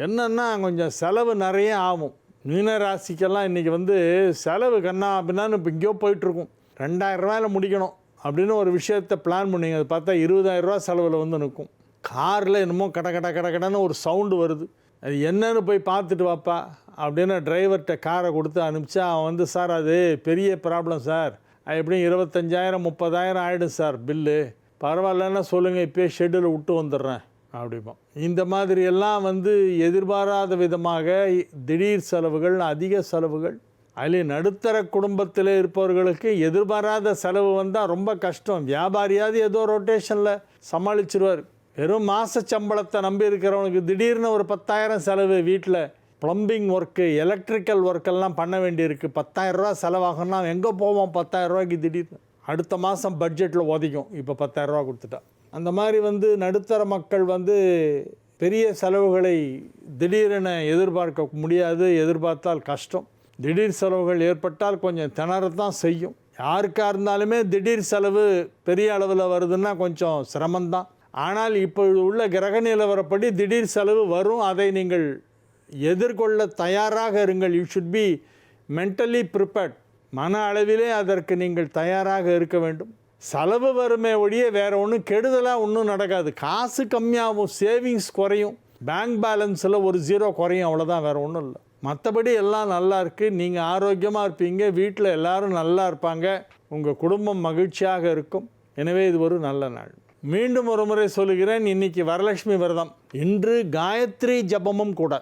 S1: என்னென்னா கொஞ்சம் செலவு நிறைய ஆகும். மீனராசிக்கெல்லாம் இன்றைக்கி செலவு கண்ணா அப்படின்னா இப்போ இங்கேயோ போயிட்டுருக்கும். 2000 ரூபாயில் முடிக்கணும் அப்படின்னு ஒரு விஷயத்தை பிளான் பண்ணிங்க. அது பார்த்தா 20,000 ரூபா செலவில் நிற்கும். காரில் என்னமோ கடன்னு ஒரு சவுண்டு வருது. அது என்னன்னு போய் பார்த்துட்டு வாப்பா அப்படின்னு டிரைவர்கிட்ட காரை கொடுத்து அனுப்பிச்சா அவன் சார் அது பெரிய ப்ராப்ளம் சார், அது எப்படியும் 25,000 30,000 ஆகிடும் சார் பில்லு, பரவாயில்லன்னா சொல்லுங்கள், இப்போயே ஷெட்யூலை விட்டு வந்துடுறேன் அப்படிப்போம். இந்த மாதிரியெல்லாம் எதிர்பாராத விதமாக திடீர் செலவுகள், அதிக செலவுகள். அதில் நடுத்தர குடும்பத்தில் இருப்பவர்களுக்கு எதிர்பாராத செலவு வந்தால் ரொம்ப கஷ்டம். வியாபாரியாவது ஏதோ ரொட்டேஷனில் சமாளிச்சிருவார். வெறும் மாத சம்பளத்தை நம்பி இருக்கிறவனுக்கு திடீர்னு ஒரு 10,000 செலவு. வீட்டில் ப்ளம்பிங் ஒர்க்கு, எலக்ட்ரிக்கல் ஒர்க்கெல்லாம் பண்ண வேண்டியிருக்கு. 10,000 ரூபா செலவாகணும்னா எங்கே போவோம்? 10,000 ரூபாய்க்கு திடீர்னு அடுத்த மாதம் பட்ஜெட்டில் ஒதிக்கும். இப்போ 10,000 ரூபா கொடுத்துட்டா. அந்த மாதிரி நடுத்தர மக்கள் பெரிய செலவுகளை திடீரென எதிர்பார்க்க முடியாது. எதிர்பார்த்தால் கஷ்டம். திடீர் செலவுகள் ஏற்பட்டால் கொஞ்சம் திணறத்தான் செய்யும். யாருக்காக இருந்தாலுமே திடீர் செலவு பெரிய அளவில் வருதுன்னா கொஞ்சம் சிரமம்தான். ஆனால் இப்பொழுது உள்ள கிரக நிலவரப்படி திடீர் செலவு வரும். அதை நீங்கள் எதிர்கொள்ள தயாராக இருங்கள். You should be mentally prepared. மன அளவிலே அதற்கு நீங்கள் தயாராக இருக்க வேண்டும். செலவு வருமே ஒழிய வேறு ஒன்றும் கெடுதலாக ஒன்றும் நடக்காது. காசு கம்மியாகும், சேவிங்ஸ் குறையும், பேங்க் பேலன்ஸில் ஒரு 0 குறையும், அவ்வளோதான், வேறு ஒன்றும் இல்லை. மற்றபடி எல்லாம் நல்லா இருக்குது. நீங்கள் ஆரோக்கியமாக இருப்பீங்க, வீட்டில் எல்லோரும் நல்லா இருப்பாங்க, உங்கள் குடும்பம் மகிழ்ச்சியாக இருக்கும். எனவே இது ஒரு நல்ல நாள். மீண்டும் ஒரு முறை சொல்லுகிறேன், இன்றைக்கி வரலட்சுமி விரதம். இன்று காயத்ரி ஜபமும் கூட.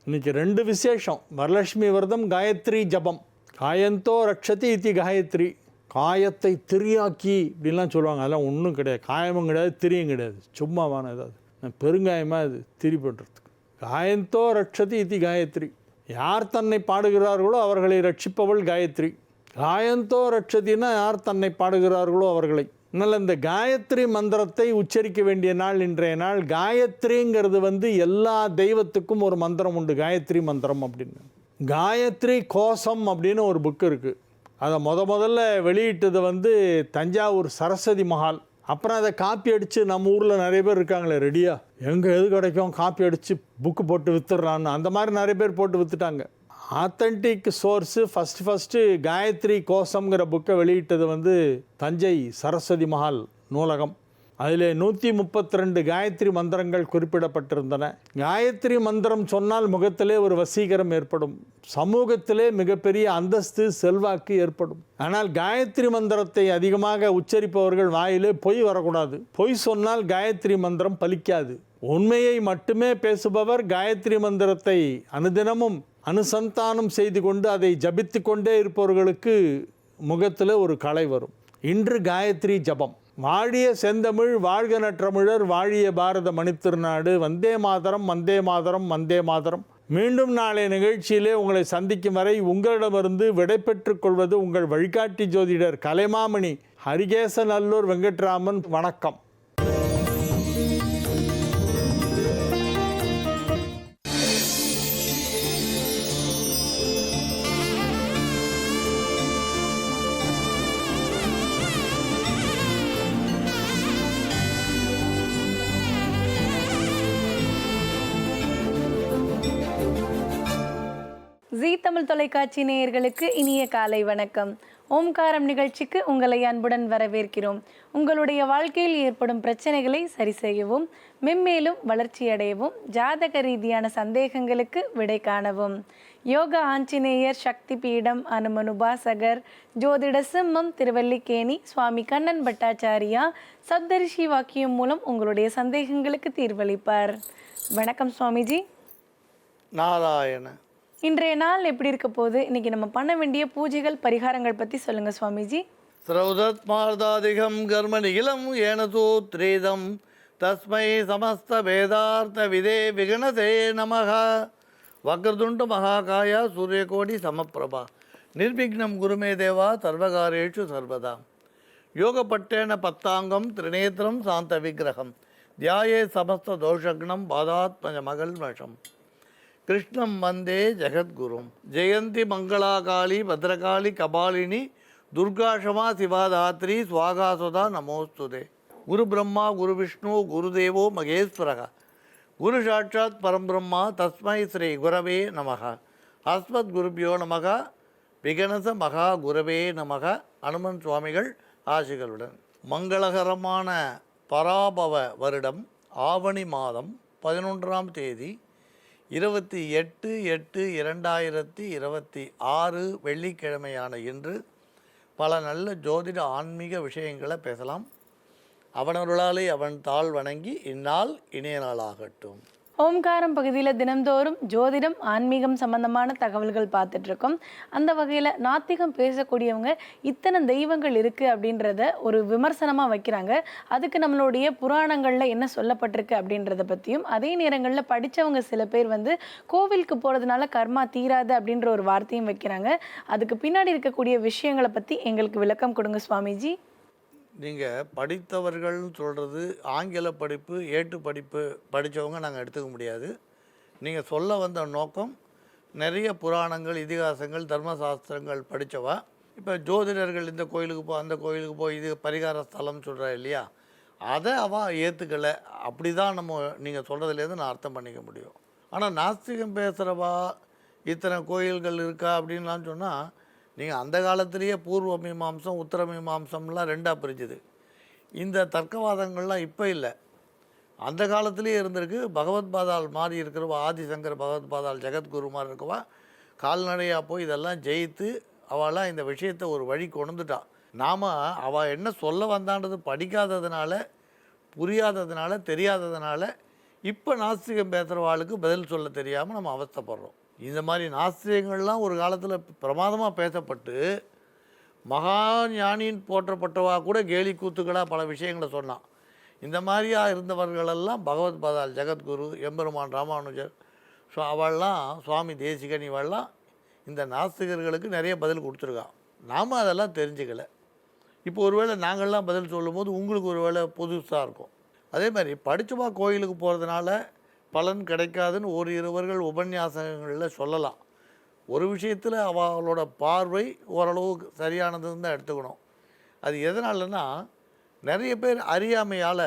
S1: இன்றைக்கி 2 விசேஷம். வரலட்சுமி விரதம், காயத்ரி ஜபம். காயந்தோ ரட்சதி இத்தி காயத்ரி. காயத்தை திரியாக்கி இப்படின்லாம் சொல்லுவாங்க. அதெல்லாம் ஒன்றும் கிடையாது. காயமும் கிடையாது, திரியும் கிடையாது. சும்மாவான ஏதாவது பெருங்காயமாக அது திரி பண்ணுறதுக்கு. காயந்தோ ரட்சதி இத்தி காயத்ரி. யார் தன்னை பாடுகிறார்களோ அவர்களை ரட்சிப்பவள் காயத்ரி. காயந்தோ ரட்சதினா யார் தன்னை பாடுகிறார்களோ அவர்களை. அதனால் இந்த காயத்ரி மந்திரத்தை உச்சரிக்க வேண்டிய நாள் இன்றைய நாள். காயத்ரிங்கிறது எல்லா தெய்வத்துக்கும் ஒரு மந்திரம் உண்டு, காயத்ரி மந்திரம் அப்படின்னு. காயத்ரி கோஷம் அப்படின்னு ஒரு புக்கு இருக்குது. அதை முதல்ல வெளியிட்டது தஞ்சாவூர் சரஸ்வதி மஹால். அப்புறம் அதை காப்பி அடித்து நம்ம ஊரில் நிறைய பேர் இருக்காங்களே ரெடியாக, எங்கே எது கிடைக்கும் காப்பி அடித்து புக்கு போட்டு விற்றுறான்னு, அந்த மாதிரி நிறைய பேர் போட்டு விற்றுட்டாங்க. ஆத்தன்டிக் சோர்ஸு ஃபஸ்ட்டு காயத்ரி கோஷம்ங்கிற புக்கை வெளியிட்டது தஞ்சை சரஸ்வதி மஹால் நூலகம். அதில் 132 காயத்ரி மந்திரங்கள் குறிப்பிடப்பட்டிருந்தன. காயத்ரி மந்திரம் சொன்னால் முகத்திலே ஒரு வசீகரம் ஏற்படும், சமூகத்திலே மிகப்பெரிய அந்தஸ்து, செல்வாக்கு ஏற்படும். ஆனால் காயத்ரி மந்திரத்தை அதிகமாக உச்சரிப்பவர்கள் வாயிலே பொய் வரக்கூடாது. பொய் சொன்னால் காயத்ரி மந்திரம் பலிக்காது. உண்மையை மட்டுமே பேசுபவர் காயத்ரி மந்திரத்தை அனுதினமும் அனுசந்தானம் செய்து கொண்டு அதை ஜபித்து கொண்டே இருப்பவர்களுக்கு முகத்தில் ஒரு கலை வரும். இன்று காயத்ரி ஜபம். வாழிய செந்தமிழ், வாழ்க நற்றமிழர், வாழிய பாரத மணித்திருநாடு. வந்தே மாதரம், வந்தே மாதரம், வந்தே மாதரம். மீண்டும் நாளைய நிகழ்ச்சியிலே உங்களை சந்திக்கும் வரை உங்களிடமிருந்து விடைபெற்றுக் கொள்வது உங்கள் வழிகாட்டி ஜோதிடர் கலைமாமணி ஹரிகேசநல்லூர் வெங்கட்ராமன். வணக்கம்.
S3: ஜீ தமிழ் தொலைக்காட்சி நேயர்களுக்கு இனிய காலை வணக்கம். ஓம்காரம் நிகழ்ச்சிக்கு உங்களை அன்புடன் வரவேற்கிறோம். உங்களுடைய வாழ்க்கையில் ஏற்படும் பிரச்சனைகளை சரி செய்யவும், மென்மேலும் வளர்ச்சியடையவும், ஜாதக ரீதியான சந்தேகங்களுக்கு விடை காணவும் யோகா ஆஞ்சநேயர் சக்தி பீடம் அனுமன் உபாசகர் ஜோதிட சிம்மம் திருவல்லிக்கேணி சுவாமி கண்ணன் பட்டாச்சாரியா சப்தரிஷி வாக்கியம் மூலம் உங்களுடைய சந்தேகங்களுக்கு தீர்வளிப்பார். வணக்கம் சுவாமிஜி.
S4: நாராயண.
S3: இன்றைய நாள் எப்படி இருக்க போகுது? இன்னைக்கு நம்ம பண்ண வேண்டிய பூஜைகள் பரிகாரங்கள் பற்றி சொல்லுங்க சுவாமிஜி.
S4: ஸ்ரௌதத் மார்தாதிகம் கர்ம நிகிலம் ஏனசூத்ரீதம் தஸ்மை சமஸ்த வேதார்த்த விதே விகணதே நமக. வக்ரதுண்ட மகாகாய சூரியகோடி சமப்பிரபா நிர்விக்னம் குருமே தேவா சர்வகாரேஷு சர்வதா. யோகப்பட்டேன பத்தாங்கம் திரிநேத்திரம் சாந்த விக்கிரகம் தியாயே சமஸ்த தோஷக்னம் பாதாத்மஜ மகள் வசம். கிருஷ்ணம் வந்தே ஜெகத்குரும். ஜெயந்தி மங்களாகாளி பத்ரகாளி கபாலினி துர்காஷமா சிவாதாத்ரி ஸ்வாகாசுதா நமோஸ்துதே. குரு பிரம்மா குரு விஷ்ணு குருதேவோ மகேஸ்வரக குரு சாட்சாத் பரம்பிரம்மா தஸ்மை ஸ்ரீ குரவே நமக. அஸ்மத் குருபியோ நமக விகணச மகா குரவே நமக. அனுமன் சுவாமிகள் ஆசிகளுடன். மங்களகரமான பராபவ வருடம் ஆவணி மாதம் 11ஆம் தேதி 28/8/2026 வெள்ளிக்கிழமையான இன்று பல நல்ல ஜோதிட ஆன்மீக விஷயங்களை பேசலாம். அவனருளாலே அவன் தாழ் வணங்கி இந்நாள் இணைய நாளாகட்டும்.
S3: ஓம்காரம் பகுதியில் தினந்தோறும் ஜோதிடம் ஆன்மீகம் சம்பந்தமான தகவல்கள் பார்த்துட்டு இருக்கோம். அந்த வகையில் நாத்திகம் பேசக்கூடியவங்க இத்தனை தெய்வங்கள் இருக்குது அப்படின்றத ஒரு விமர்சனமாக வைக்கிறாங்க. அதுக்கு நம்மளுடைய புராணங்களில் என்ன சொல்லப்பட்டிருக்கு அப்படின்றத பற்றியும், அதே நேரங்களில் படித்தவங்க சில பேர் கோவிலுக்கு போகிறதுனால கர்மா தீராது அப்படின்ற ஒரு வார்த்தையும் வைக்கிறாங்க. அதுக்கு பின்னாடி இருக்கக்கூடிய விஷயங்களை பற்றி எங்களுக்கு விளக்கம் கொடுங்க சுவாமிஜி.
S4: நீங்கள் படித்தவர்கள்னு சொல்கிறது ஆங்கில படிப்பு ஏட்டு படிப்பு படித்தவங்க நாங்கள் எடுத்துக்க முடியாது. நீங்கள் சொல்ல வந்த நோக்கம் நிறைய புராணங்கள் இதிகாசங்கள் தர்மசாஸ்திரங்கள் படித்தவா. இப்போ ஜோதிடர்கள் இந்த கோயிலுக்கு போ அந்த கோயிலுக்கு போய் இது பரிகார ஸ்தலம் சொல்கிறா இல்லையா, அதை அவள் ஏற்றுக்கலை. அப்படி தான் நம்ம நீங்கள் சொல்கிறதுலேருந்து நான் அர்த்தம் பண்ணிக்க முடியும். ஆனால் நாஸ்திகம் பேசுகிறவா இத்தனை கோயில்கள் இருக்கா அப்படின்லாம் சொன்னால், நீங்கள் அந்த காலத்திலேயே பூர்வ மீமாம்சம் உத்தர மீமாம்சம்லாம் ரெண்டாக பிரிஞ்சுது. இந்த தர்க்கவாதங்கள்லாம் இப்போ இல்லை, அந்த காலத்திலேயே இருந்திருக்கு. பகவத் பாதால் மாறி இருக்கிறவா ஆதிசங்கர் பகவத் பாதால் ஜெகத்குரு மாதிரி இருக்கவா கால்நடையாக போய் இதெல்லாம் ஜெயித்து அவளாம் இந்த விஷயத்தை ஒரு வழி கொண்டுட்டா. நாம் அவள் என்ன சொல்ல வந்தான்றது படிக்காததுனால, புரியாததுனால, தெரியாததுனால இப்போ நாஸ்திகம் பேசுகிறவாளுக்கு பதில் சொல்ல தெரியாமல் நம்ம அவஸ்தைப்படுறோம். இந்த மாதிரி நாஸ்திகங்கள்லாம் ஒரு காலத்தில் பிரமாதமாக பேசப்பட்டு மகா ஞானின்னு போற்றப்பட்டவா கூட கேலி கூத்துக்களாக பல விஷயங்களை சொன்னான். இந்த மாதிரியாக இருந்தவர்களெல்லாம் பகவத் பாதால் ஜெகத்குரு எம்பெருமான் ராமானுஜர் அவள்லாம் சுவாமி தேசிகன் இவெல்லாம் இந்த நாஸ்திகர்களுக்கு நிறைய பதில் கொடுத்துருக்கான். நாம் அதெல்லாம் தெரிஞ்சுக்கலை. இப்போ ஒருவேளை நாங்கள்லாம் பதில் சொல்லும்போது உங்களுக்கு ஒரு வேளை புதுசாக இருக்கும். அதே மாதிரி படித்தவா கோயிலுக்கு போகிறதுனால பலன் கிடைக்காதுன்னு ஒரு இருவர்கள் உபன்யாசங்களில் சொல்லலாம். ஒரு விஷயத்தில் அவளோட பார்வை ஓரளவு சரியானதுன்னு தான் எடுத்துக்கணும். அது எதனாலன்னா, நிறைய பேர் அறியாமையால்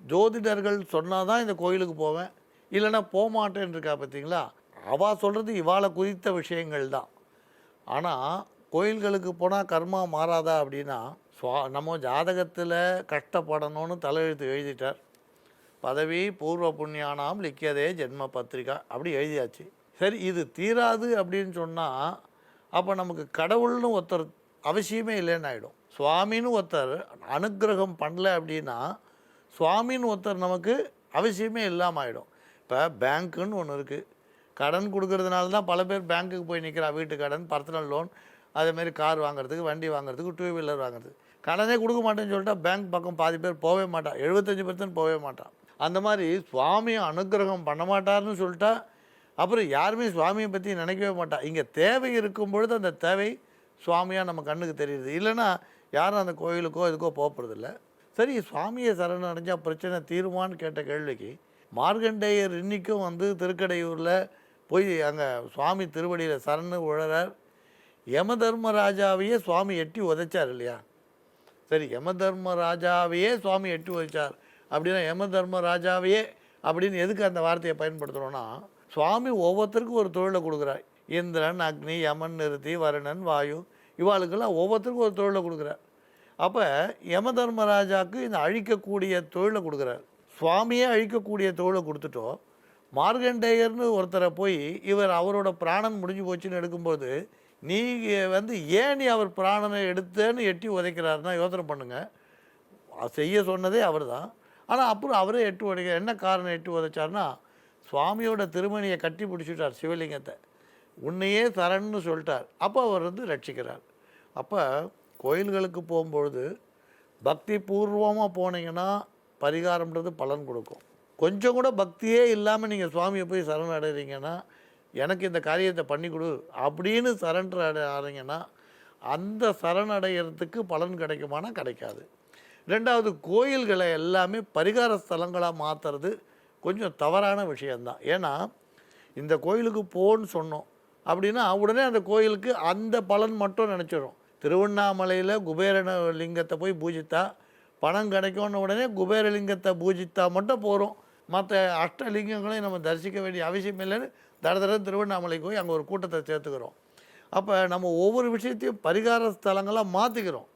S4: ஜோதிடர்கள் சொன்னால் தான் இந்த கோயிலுக்கு போவேன் இல்லைன்னா போகமாட்டேன்னு இருக்கா. பார்த்தீங்களா, அவள் சொல்கிறது இவாளை குறித்த விஷயங்கள் தான். ஆனால் கோயில்களுக்கு போனால் கர்மா மாறாதா அப்படின்னா, நம்ம ஜாதகத்தில் கஷ்டப்படணும்னு தலையெழுத்து எழுதிட்டார். பதவி பூர்வ புண்ணியானாம் லிக்கியதே ஜென்ம பத்திரிகா அப்படி எழுதியாச்சு. சரி, இது தீராது அப்படின்னு சொன்னால் அப்போ நமக்கு கடவுள்னு ஒருத்தர் அவசியமே இல்லைன்னு ஆகிடும். சுவாமின்னு ஒருத்தர் அனுக்கிரகம் பண்ணல அப்படின்னா சுவாமின்னு ஒருத்தர் நமக்கு அவசியமே இல்லாமல் ஆகிடும். இப்போ பேங்க்குன்னு ஒன்று இருக்குது. கடன் கொடுக்கறதுனால தான் பல பேர் பேங்க்குக்கு போய் நிற்கிறா. வீட்டு கடன், பர்சனல் லோன், அதேமாரி கார் வாங்குறதுக்கு, வண்டி வாங்குறதுக்கு, 2 வீலர் வாங்குறதுக்கு. கடனே கொடுக்க மாட்டேன்னு சொல்லிட்டா பேங்க் பக்கம் பாதி பேர் போகவே மாட்டான், 75% போகவே மாட்டான். அந்த மாதிரி சுவாமியை அனுக்கிரகம் பண்ண மாட்டார்னு சொல்லிட்டா அப்புறம் யாருமே சுவாமியை பற்றி நினைக்கவே மாட்டான். இங்கே தேவை இருக்கும் பொழுது அந்த தேவை சுவாமியாக நம்ம கண்ணுக்கு தெரியுது. இல்லைன்னா யாரும் அந்த கோயிலுக்கோ இதுக்கோ போகிறதில்ல. சரி, சுவாமியை சரணம் அடைஞ்சால் பிரச்சனை தீருமான்னு கேட்ட கேள்விக்கு மார்கண்டேயர் இன்றைக்கும் திருக்கடையூரில் போய் அங்கே சுவாமி திருவடியில் சரணு உழறார். யம தர்மராஜாவையே சுவாமி எட்டி உதைச்சார் இல்லையா. சரி, யம தர்மராஜாவையே சுவாமி எட்டி உதைச்சார் அப்படின்னா யம தர்மராஜாவையே அப்படின்னு எதுக்கு அந்த வார்த்தையை பயன்படுத்துகிறோன்னா, சுவாமி ஒவ்வொருத்தருக்கும் ஒரு தொழிலை கொடுக்குறார். இந்திரன், அக்னி, யமன், நிருதி, வருணன், வாயு இவாளுக்கெல்லாம் ஒவ்வொருத்தருக்கும் ஒரு தொழிலை கொடுக்குறார். அப்போ யம தர்மராஜாவுக்கு இந்த அழிக்கக்கூடிய தொழிலை கொடுக்குறார். சுவாமியே அழிக்கக்கூடிய தொழிலை கொடுத்துட்டோம். மார்கண்டேயர்னு ஒருத்தரை போய் இவர் அவரோட பிராணன் முடிஞ்சு போச்சுன்னு எடுக்கும்போது நீ ஏன் நீ அவர் பிராணனை எடுத்தேன்னு எட்டி உதைக்கிறாருன்னா யோசனை பண்ணுங்கள். செய்ய சொன்னதே அவர் தான். ஆனால் அப்புறம் அவரே எட்டு உதைக்க என்ன காரணம் எட்டு உதைச்சார்னா சுவாமியோட திருமணியை கட்டி பிடிச்சிட்டார் சிவலிங்கத்தை. உன்னையே சரண்னு சொல்லிட்டார். அப்போ அவர் ரட்சிக்கிறார். அப்போ கோயில்களுக்கு போகும்பொழுது பக்தி பூர்வமாக போனீங்கன்னா பரிகாரம்ன்றது பலன் கொடுக்கும். கொஞ்சம் கூட பக்தியே இல்லாமல் நீங்கள் சுவாமியை போய் சரண் அடைகிறீங்கன்னா எனக்கு இந்த காரியத்தை பண்ணி கொடு அப்படின்னு சரண்டர் ஆறீங்கன்னா அந்த சரணடைகிறதுக்கு பலன் கிடைக்குமானா கிடைக்காது. ரெண்டாவது, கோயில்களை எல்லாமே பரிகார ஸ்தலங்களாக மாற்றுறது கொஞ்சம் தவறான விஷயந்தான். ஏன்னா இந்த கோயிலுக்கு போன்னு சொன்னோம் அப்படின்னா உடனே அந்த கோயிலுக்கு அந்த பலன் மட்டும் நினச்சிடும். திருவண்ணாமலையில் குபேரன லிங்கத்தை போய் பூஜித்தா பணம் கிடைக்கும்னு உடனே குபேரலிங்கத்தை பூஜித்தா மட்டும் போகிறோம். மற்ற அஷ்டலிங்கங்களையும் நம்ம தரிசிக்க வேண்டிய அவசியம் இல்லைன்னு தடவை திருவண்ணாமலைக்கு போய் அங்கே ஒரு கூட்டத்தை சேர்த்துக்கிறோம். அப்போ நம்ம ஒவ்வொரு விஷயத்தையும் பரிகார ஸ்தலங்களாக மாற்றிக்கிறோம்.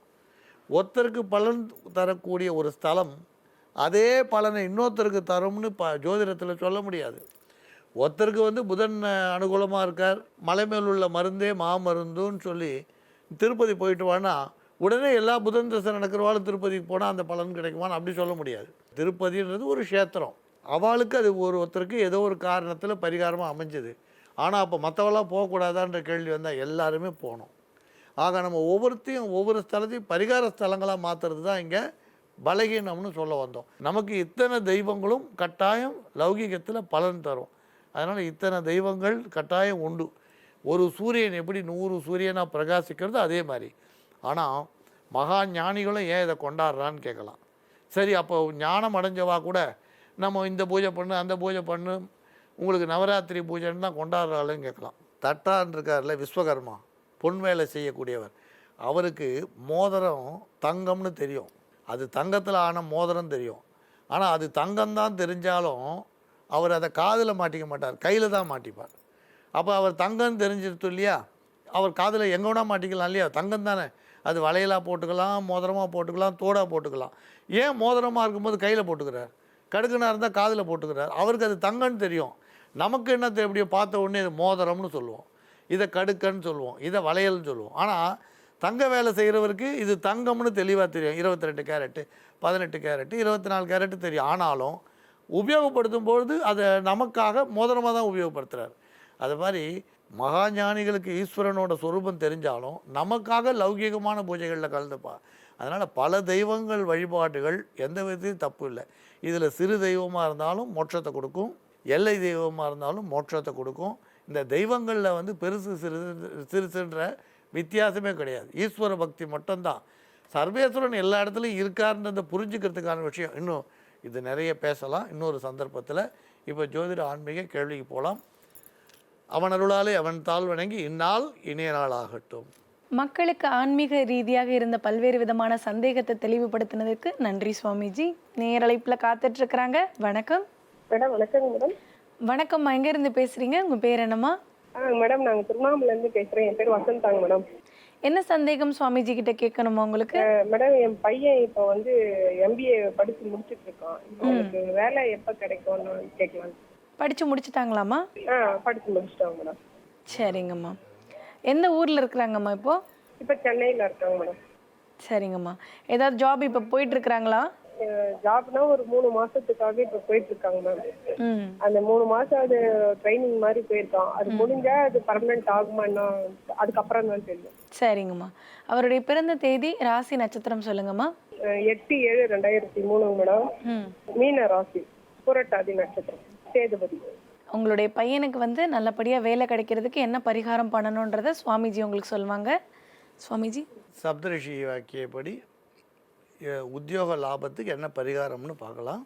S4: ஒருத்தருக்கு பலன் தரக்கூடிய ஒரு ஸ்தலம் அதே பலனை இன்னொருத்தருக்கு தரும்னு ஜோதிடத்தில் சொல்ல முடியாது. ஒருத்தருக்கு புதன் அனுகூலமாக இருக்கார், மலை மேல் உள்ள மருந்தே மாமருந்துன்னு சொல்லி திருப்பதி போயிட்டு வானா உடனே எல்லா புதன் தசை நடக்கிறவாலும் திருப்பதிக்கு போனால் அந்த பலன் கிடைக்குமான்னு அப்படி சொல்ல முடியாது. திருப்பதின்றது ஒரு க்ஷேத்திரம். அவளுக்கு அது ஒருத்தருக்கு ஏதோ ஒரு காரணத்தில் பரிகாரமாக அமைஞ்சது. ஆனால் அப்போ மற்றவெல்லாம் போகக்கூடாதான்ற கேள்வி வந்தால் எல்லாருமே போகணும். ஆக நம்ம ஒவ்வொருத்தையும் ஒவ்வொரு ஸ்தலத்தையும் பரிகார ஸ்தலங்களாக மாற்றுறது தான் இங்கே பலகீனம்னு சொல்ல வந்தோம். நமக்கு இத்தனை தெய்வங்களும் கட்டாயம் லௌகிகத்தில் பலன் தரும். அதனால் இத்தனை தெய்வங்கள் கட்டாயம் உண்டு. ஒரு சூரியன் எப்படி 100 சூரியனாக பிரகாசிக்கிறது அதே மாதிரி. ஆனால் மகா ஞானிகளும் ஏன் இதை கொண்டாடுறான்னு கேட்கலாம். சரி, அப்போ ஞானம் அடைஞ்சவா கூட நம்ம இந்த பூஜை பண்ணு அந்த பூஜை பண்ணு உங்களுக்கு நவராத்திரி பூஜைன்னு தான் கொண்டாடுறாளுன்னு கேட்கலாம். தட்டான் இருக்கார்ல விஸ்வகர்மா, பொன் வேலை செய்யக்கூடியவர், அவருக்கு மோதிரம் தங்கம்னு தெரியும். அது தங்கத்தில் ஆன மோதிரம் தெரியும். ஆனால் அது தங்கம்தான் தெரிஞ்சாலும் அவர் அதை காதில் மாட்டிக்க மாட்டார், கையில் தான் மாட்டிப்பார். அப்போ அவர் தங்கம்னு தெரிஞ்சிருத்து இல்லையா, அவர் காதில் எங்கே வேணால் மாட்டிக்கலாம் இல்லையா, தங்கம் தானே. அது வளையலாக போட்டுக்கலாம், மோதிரமாக போட்டுக்கலாம், தோடாக போட்டுக்கலாம். ஏன் மோதிரமாக இருக்கும்போது கையில் போட்டுக்கிறார், கடுக்குனா இருந்தால் காதில் போட்டுக்கிறார்? அவருக்கு அது தங்கம்னு தெரியும். நமக்கு என்ன எப்படியோ பார்த்த உடனே இது மோதிரம்னு சொல்லுவோம், இதை கடுக்கன்னு சொல்லுவோம், இதை வளையல்னு சொல்லுவோம். ஆனால் தங்க வேலை செய்கிறவருக்கு இது தங்கம்னு தெளிவாக தெரியும். 22 கேரட்டு, 18 கேரட்டு, 24 கேரட்டு தெரியும். ஆனாலும் உபயோகப்படுத்தும்பொழுது அதை நமக்காக மோதிரமாக தான் உபயோகப்படுத்துகிறார். அது மாதிரி மகா ஞானிகளுக்கு ஈஸ்வரனோட சொரூபம் தெரிஞ்சாலும் நமக்காக லௌகீகமான பூஜைகளில் கலந்துப்பா. அதனால் பல தெய்வங்கள் வழிபாடுகள் எந்த விதத்தையும் தப்பு இல்லை. இதில் சிறு தெய்வமாக இருந்தாலும் மோட்சத்தை கொடுக்கும், எல்லை தெய்வமாக இருந்தாலும் மோட்சத்தை கொடுக்கும். இந்த தெய்வங்களில் பெருசு சிறுசுன்ற வித்தியாசமே கிடையாது. ஈஸ்வர பக்தி மட்டும்தான். சர்வேஸ்வரன் எல்லா இடத்துலையும் இருக்காருன்றதை புரிஞ்சுக்கிறதுக்கான விஷயம். இன்னும் இது நிறைய பேசலாம் இன்னொரு சந்தர்ப்பத்தில். இப்போ ஜோதிட ஆன்மீக கேள்விக்கு போகலாம். அவன் அருளாலே அவன் தாழ் வணங்கி இந்நாள் இனிய நாள் ஆகட்டும்.
S3: மக்களுக்கு ஆன்மீக ரீதியாக இருந்த பல்வேறு விதமான சந்தேகத்தை தெளிவுபடுத்தினதுக்கு நன்றி சுவாமிஜி. நேரழைப்பில் காத்துட்டு இருக்கிறாங்க. வணக்கம்
S5: மேடம். வணக்கங்க மேடம்.
S3: வணக்கம்மா, எங்கேருந்து பேசுகிறீங்க? உங்கள் பேர் என்னம்மா?
S5: மேடம், நாங்கள் திருவண்ணாமலேருந்து பேசுகிறேன். என் பேர் வசந்தாங்க மேடம்.
S3: என்ன சந்தேகம் சுவாமிஜி கிட்ட கேட்கணுமா உங்களுக்கு?
S5: மேடம், என் பையன் இப்போ MBA படித்து முடிச்சுட்டு இருக்கான். அவனுக்கு வேலை எப்போ கிடைக்கும்னு கேட்கலாம்.
S3: படித்து முடிச்சுட்டாங்களாம்மா?
S5: படித்து முடிச்சிட்டாங்க மேடம்.
S3: சரிங்கம்மா. எந்த ஊரில் இருக்கிறாங்கம்மா இப்போ?
S5: இப்போ சென்னையில் இருக்காங்க மேடம்.
S3: சரிங்கம்மா. ஏதாவது ஜாப் இப்போ போயிட்டுருக்குறாங்களா?
S5: ஜாப்னா ஒரு 3 மாசத்துக்காக இப்போ போயிட்டு இருக்காங்க மேம். அந்த 3 மாசம் அது ட்ரைனிங் மாதிரி போயிருக்கான். அது முடிஞ்சா அது பர்மனெண்ட் ஆகுமா என்ன அதுக்கப்புறம் தான் தெரியும்.
S3: சரிங்கம்மா. அவருடைய பிறந்த தேதி, ராசி, நட்சத்திரம் சொல்லுங்கம்மா.
S5: 8/7/2003 மேடம். மீன ராசி, புரட்டாதி நட்சத்திரம், சேதுபதி.
S3: உங்களுடைய பையனுக்கு நல்லபடியாக வேலை கிடைக்கிறதுக்கு என்ன பரிகாரம் பண்ணணுன்றதை சுவாமிஜி உங்களுக்கு சொல்லுவாங்க. சுவாமிஜி,
S4: சப்தரிஷி வாக்கியப்படி உத்தியோக லாபத்துக்கு என்ன பரிகாரம்னு பார்க்கலாம்.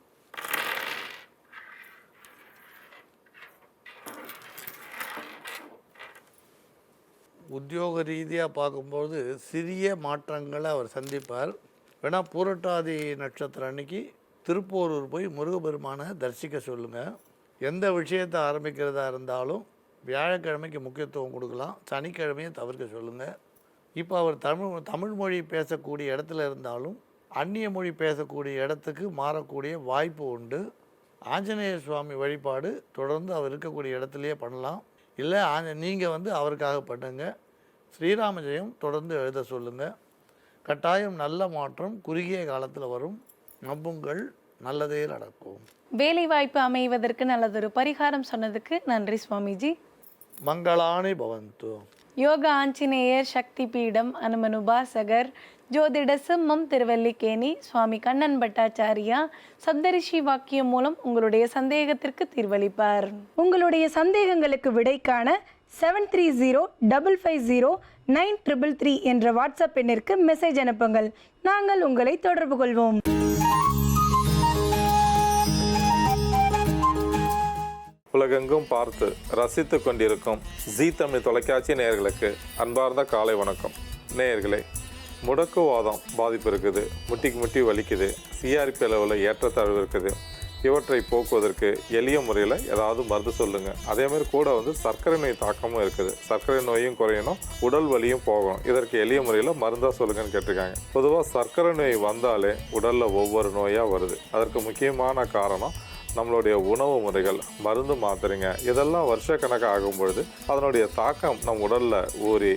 S4: உத்தியோக ரீதியாக பார்க்கும்போது சிறிய மாற்றங்களை அவர் சந்திப்பார். வேணால் பூரட்டாதி நட்சத்திரம் அன்னைக்கு திருப்போரூர் போய் முருகபெருமானை தரிசிக்க சொல்லுங்கள். எந்த விஷயத்தை ஆரம்பிக்கிறதா இருந்தாலும் வியாழக்கிழமைக்கு முக்கியத்துவம் கொடுக்கலாம், சனிக்கிழமையை தவிர்க்க சொல்லுங்கள். இப்போ அவர் தமிழ் மொழி பேசக்கூடிய இடத்துல இருந்தாலும் அந்நிய மொழி பேசக்கூடிய இடத்துக்கு மாறக்கூடிய வாய்ப்பு உண்டு. ஆஞ்சநேய சுவாமி வழிபாடு தொடர்ந்து அவர் இருக்கக்கூடிய இடத்துலையே பண்ணலாம். இல்லை நீங்கள் அவருக்காக பண்ணுங்க. ஸ்ரீராம ஜெயம் தொடர்ந்து எழுத சொல்லுங்கள். கட்டாயம் நல்ல மாற்றம் குறுகிய காலத்தில் வரும். நம்புங்கள், நல்லதே நடக்கும்.
S3: வேலை வாய்ப்பு அமைவதற்கு நல்லதொரு பரிகாரம் சொன்னதுக்கு நன்றி சுவாமிஜி.
S4: மங்களானி பவந்து.
S3: யோகா ஆஞ்சநேயர் சக்தி பீடம் அனுமன் உபாசகர் ஜோதிட சிம்மம் திருவல்லிக்கேணி சுவாமி கண்ணன் பட்டாச்சாரியா சப்தரிஷி வாக்கியம் மூலம் உங்களுடைய சந்தேகத்திற்கு தீர்வளிப்பார். உங்களுடைய சந்தேகங்களுக்கு விடை காண 7305509333 என்ற வாட்ஸ்அப் எண்ணிற்கு மெசேஜ் அனுப்புங்கள். நாங்கள் உங்களை தொடர்பு கொள்வோம்.
S6: உலகெங்கும் பார்த்து ரசித்து கொண்டிருக்கும் ஜீ தமிழ் தொலைக்காட்சி நேயர்களுக்கு அன்பார்ந்த காலை வணக்கம். நேயர்களே, முடக்குவாதம் பாதிப்பு இருக்குது, முட்டிக்கு முட்டி வலிக்குது, சிஆர்பி அளவில் ஏற்றத்தாழ்வு இருக்குது. இவற்றை போக்குவதற்கு எளிய முறையில் ஏதாவது மருந்து சொல்லுங்கள். அதேமாதிரி கூட சர்க்கரை நோய் தாக்கமும் இருக்குது. சர்க்கரை நோயும் குறையணும், உடல் வலியும் போகணும். இதற்கு எளிய முறையில் மருந்தாக சொல்லுங்கன்னு கேட்டிருக்காங்க. பொதுவாக சர்க்கரை நோய் வந்தாலே உடலில் ஒவ்வொரு நோயாக வருது. அதற்கு முக்கியமான காரணம் நம்மளுடைய உணவு முறைகள், மருந்து மாத்திரைங்க, இதெல்லாம் வருஷக்கணக்காக ஆகும் பொழுது அதனுடைய தாக்கம் நம் உடலில் ஊறி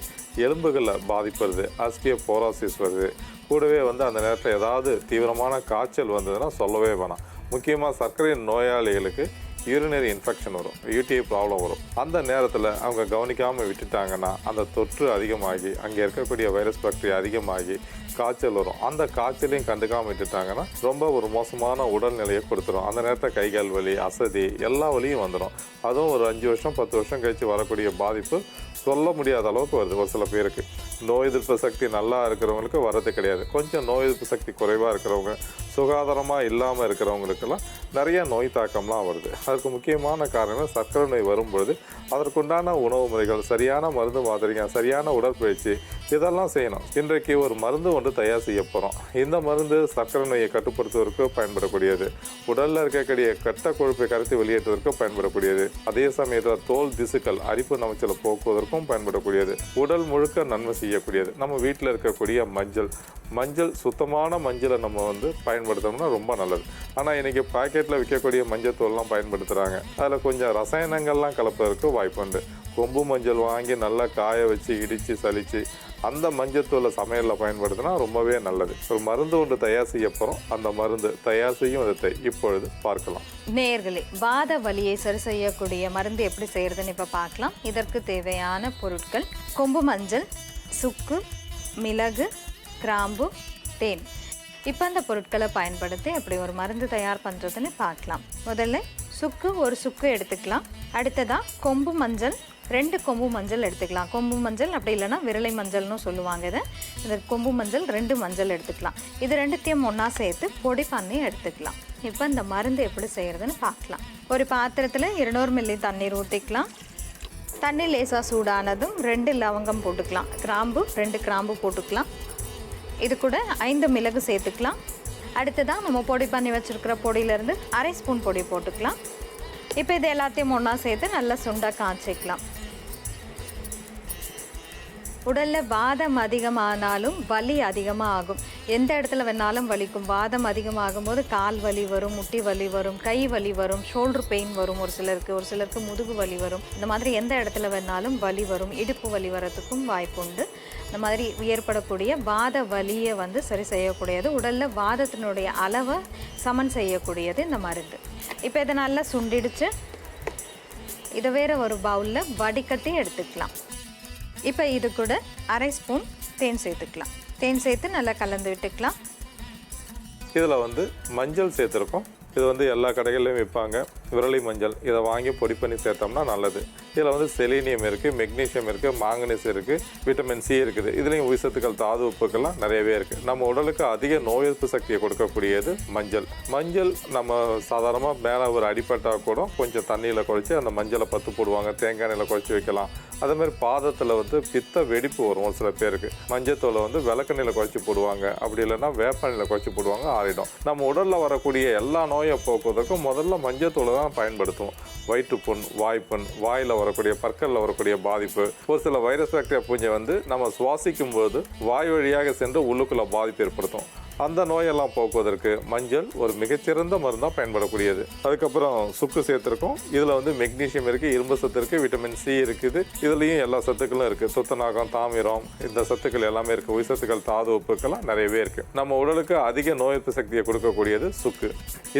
S6: எலும்புகளில் பாதிப்பு வருது, ஆஸ்டியோபோரோசிஸ் வருது. கூடவே அந்த நேரத்தில் ஏதாவது தீவிரமான காய்ச்சல் வந்ததுன்னா சொல்லவே வேணாம். முக்கியமாக சர்க்கரை நோயாளிகளுக்கு யூரினரி இன்ஃபெக்ஷன் வரும், யூடிஐ ப்ராப்ளம் வரும். அந்த நேரத்தில் அவங்க கவனிக்காமல் விட்டுட்டாங்கன்னா அந்த தொற்று அதிகமாகி அங்கே இருக்கக்கூடிய வைரஸ் பாக்டீரியா அதிகமாகி காய்ச்சல் வரும். அந்த காய்ச்சலையும் கண்டுக்காமல் விட்டுட்டாங்கன்னா ரொம்ப ஒரு மோசமான உடல்நிலையை கொடுத்துரும். அந்த நேரத்தில் கைகால் வலி, அசதி, எல்லா வலியும் வந்துடும். அதுவும் ஒரு 5 வருஷம் 10 வருஷம் கழித்து வரக்கூடிய பாதிப்பு சொல்ல முடியாத அளவுக்கு வருது. ஒரு சில பேருக்கு நோய் எதிர்ப்பு சக்தி நல்லா இருக்கிறவங்களுக்கு வர்றது கிடையாது. கொஞ்சம் நோய் எதிர்ப்பு சக்தி குறைவாக இருக்கிறவங்க, சுகாதாரமாக இல்லாமல் இருக்கிறவங்களுக்கெல்லாம் நிறைய நோய் தாக்கம்லாம் வருது. அதுக்கு முக்கியமான காரணம் சர்க்கரை நோய் வரும்பொழுது அதற்குண்டான உணவு முறைகள், சரியான மருந்து மாத்திரைங்க, சரியான உடற்பயிற்சி, இதெல்லாம் செய்யணும். இன்றைக்கு ஒரு மருந்து ஒன்று தயார் செய்ய போகிறோம். இந்த மருந்து சர்க்கரை நோயை கட்டுப்படுத்துவதற்கு பயன்படக்கூடியது, உடலில் இருக்கக்கூடிய கெட்ட கொழுப்பை கரைத்து வெளியேற்றுவதற்கு பயன்படக்கூடியது, அதே சமயத்தில் தோல் திசுக்கள், அரிப்பு நமைச்சலை போக்குவதற்கும் பயன்படக்கூடியது, உடல் முழுக்க நன்மை செய்யக்கூடியது. நம்ம வீட்டில் இருக்கக்கூடிய மஞ்சள் சுத்தமான மஞ்சளை நம்ம பயன்படுத்தணும்னா ரொம்ப நல்லது. ஆனால் இன்றைக்கி பாக்கெட்டில் விற்கக்கூடிய மஞ்சள் தூள்லாம் பயன்படுத்துகிறாங்க. அதில் கொஞ்சம் ரசாயனங்கள்லாம் கலப்பதற்கு வாய்ப்புண்டு. கொம்பு மஞ்சள் வாங்கி நல்லா காய வச்சு இடித்து சலித்து அந்த மஞ்சத்தூளை சமையலில் பயன்படுத்தினா ரொம்பவே நல்லது. ஒரு மருந்து ஒன்று தயார் செய்ய போகிறோம். அந்த மருந்து தயார் செய்யும் விதத்தை இப்பொழுது பார்க்கலாம்.
S7: நேயர்களே, வாத வலியை சரி செய்யக்கூடிய மருந்து எப்படி செய்யறதுன்னு இப்போ பார்க்கலாம். இதற்கு தேவையான பொருட்கள்: கொம்பு மஞ்சள், சுக்கு, மிளகு, கிராம்பு, தேன். இப்போ அந்த பொருட்களை பயன்படுத்தி எப்படி ஒரு மருந்து தயார் பண்ணுறதுன்னு பார்க்கலாம். முதல்ல ஒரு சுக்கு எடுத்துக்கலாம். அடுத்ததாக கொம்பு மஞ்சள் 2 கொம்பு மஞ்சள் எடுத்துக்கலாம். கொம்பு மஞ்சள் அப்படி இல்லைன்னா விரலை மஞ்சள்னு சொல்லுவாங்க. இந்த கொம்பு மஞ்சள் 2 மஞ்சள் எடுத்துக்கலாம். இது ரெண்டுத்தையும் ஒன்றா சேர்த்து பொடி பண்ணி எடுத்துக்கலாம். இப்போ இந்த மருந்து எப்படி செய்கிறதுன்னு பார்க்கலாம். ஒரு பாத்திரத்தில் 200 மில்லி தண்ணீர் ஊற்றிக்கலாம். தண்ணி லேசாக சூடானதும் 2 லவங்கம் போட்டுக்கலாம். 2 கிராம்பு போட்டுக்கலாம். இது கூட 5 மிளகு சேர்த்துக்கலாம். அடுத்ததாக நம்ம பொடி பண்ணி வச்சுருக்கிற பொடியிலேருந்து 1/2 ஸ்பூன் பொடி போட்டுக்கலாம். இப்போ இது எல்லாத்தையும் ஒன்றா சேர்த்து நல்லா சுண்டாக காய்ச்சிக்கலாம். உடலில் வாதம் அதிகமானாலும் வலி அதிகமாக ஆகும். எந்த இடத்துல வேணாலும் வலிக்கும். வாதம் அதிகமாகும் போது கால் வலி வரும், முட்டி வலி வரும், கை வலி வரும், ஷோல்டர் பெயின் வரும், ஒரு சிலருக்கு முதுகு வலி வரும். இந்த மாதிரி எந்த இடத்துல வேணாலும் வலி வரும். இடுப்பு வலி வரத்துக்கும் வாய்ப்பு உண்டு. இந்த மாதிரி ஏற்படக்கூடிய வாத வலியை சரி செய்யக்கூடியது, உடலில் வாதத்தினுடைய அளவை சமன் செய்யக்கூடியது இந்த மருந்து. இப்போ இதை நல்லா சுண்டிடுச்சு. இதை வேறு ஒரு பவுலில் வடிகட்டி எடுத்துக்கலாம். இப்போ இது கூட 1/2 ஸ்பூன் தேன் சேர்த்துக்கலாம். தேன் சேர்த்து நல்லா கலந்து விட்டுக்கலாம்.
S6: இதில் மஞ்சள் சேர்த்துருக்கோம். இது எல்லா கடைகளிலும் விற்பாங்க. விரலி மஞ்சள், இதை வாங்கி பொடி பண்ணி சேர்த்தோம்னா நல்லது. இதில் செலீனியம் இருக்குது, மெக்னீஷியம் இருக்குது, மாங்கனீஸ் இருக்குது, விட்டமின் சி இருக்குது. இதுலேயும் உயிர்சத்துக்கள், தாது உப்புக்கள்லாம் நிறையவே இருக்குது. நம்ம உடலுக்கு அதிக நோய் எதிர்ப்பு சக்தியை கொடுக்கக்கூடியது மஞ்சள். நம்ம சாதாரணமாக மேலே ஒரு அடிப்பட்டால் கூட கொஞ்சம் தண்ணியில் குழச்சி அந்த மஞ்சளை பத்து போடுவாங்க, தேங்காய் எண்ணெயில் குழச்சி வைக்கலாம். அதேமாதிரி பாதத்தில் பித்த வெடிப்பு வரும் ஒரு சில பேருக்கு. மஞ்சத்தூளை விளக்கெண்ணில் குழச்சி போடுவாங்க, அப்படி இல்லைன்னா வேப்பெண்ணில் குழச்சி போடுவாங்க, ஆறிடும். நம்ம உடலில் வரக்கூடிய எல்லா நோயை போக்குவதற்கும் முதல்ல மஞ்சத்தூளை தான் பயன்படுத்துவோம். வயிற்றுப்புண், வாய்ப்புண், வாயில் வரக்கூடிய பற்களில் வரக்கூடிய பாதிப்பு, ஒரு சில வைரஸ் பாக்டீரியா பூஞ்சை வந்து நம்ம சுவாசிக்கும் போது வாய் வழியாக சென்று உள்ளுக்குள்ள பாதிப்பு ஏற்படுத்தும். அந்த நோயெல்லாம் போக்குவதற்கு மஞ்சள் ஒரு மிகச்சிறந்த மருந்தாக பயன்படக்கூடியது. அதுக்கப்புறம் சுக்கு சேர்த்துருக்கோம். இதில் வந்து மெக்னீஷியம் இருக்குது, இரும்பு சத்து இருக்குது, விட்டமின் சி இருக்குது. இதுலேயும் எல்லா சத்துக்களும் இருக்குது. துத்தநாகம், தாமிரம், இந்த சத்துக்கள் எல்லாமே இருக்குது. உயிர் சத்துக்கள், தாது உப்புக்கெல்லாம் நிறையவே இருக்குது. நம்ம உடலுக்கு அதிக நோய் எதிர்ப்பு சக்தியை கொடுக்கக்கூடியது சுக்கு.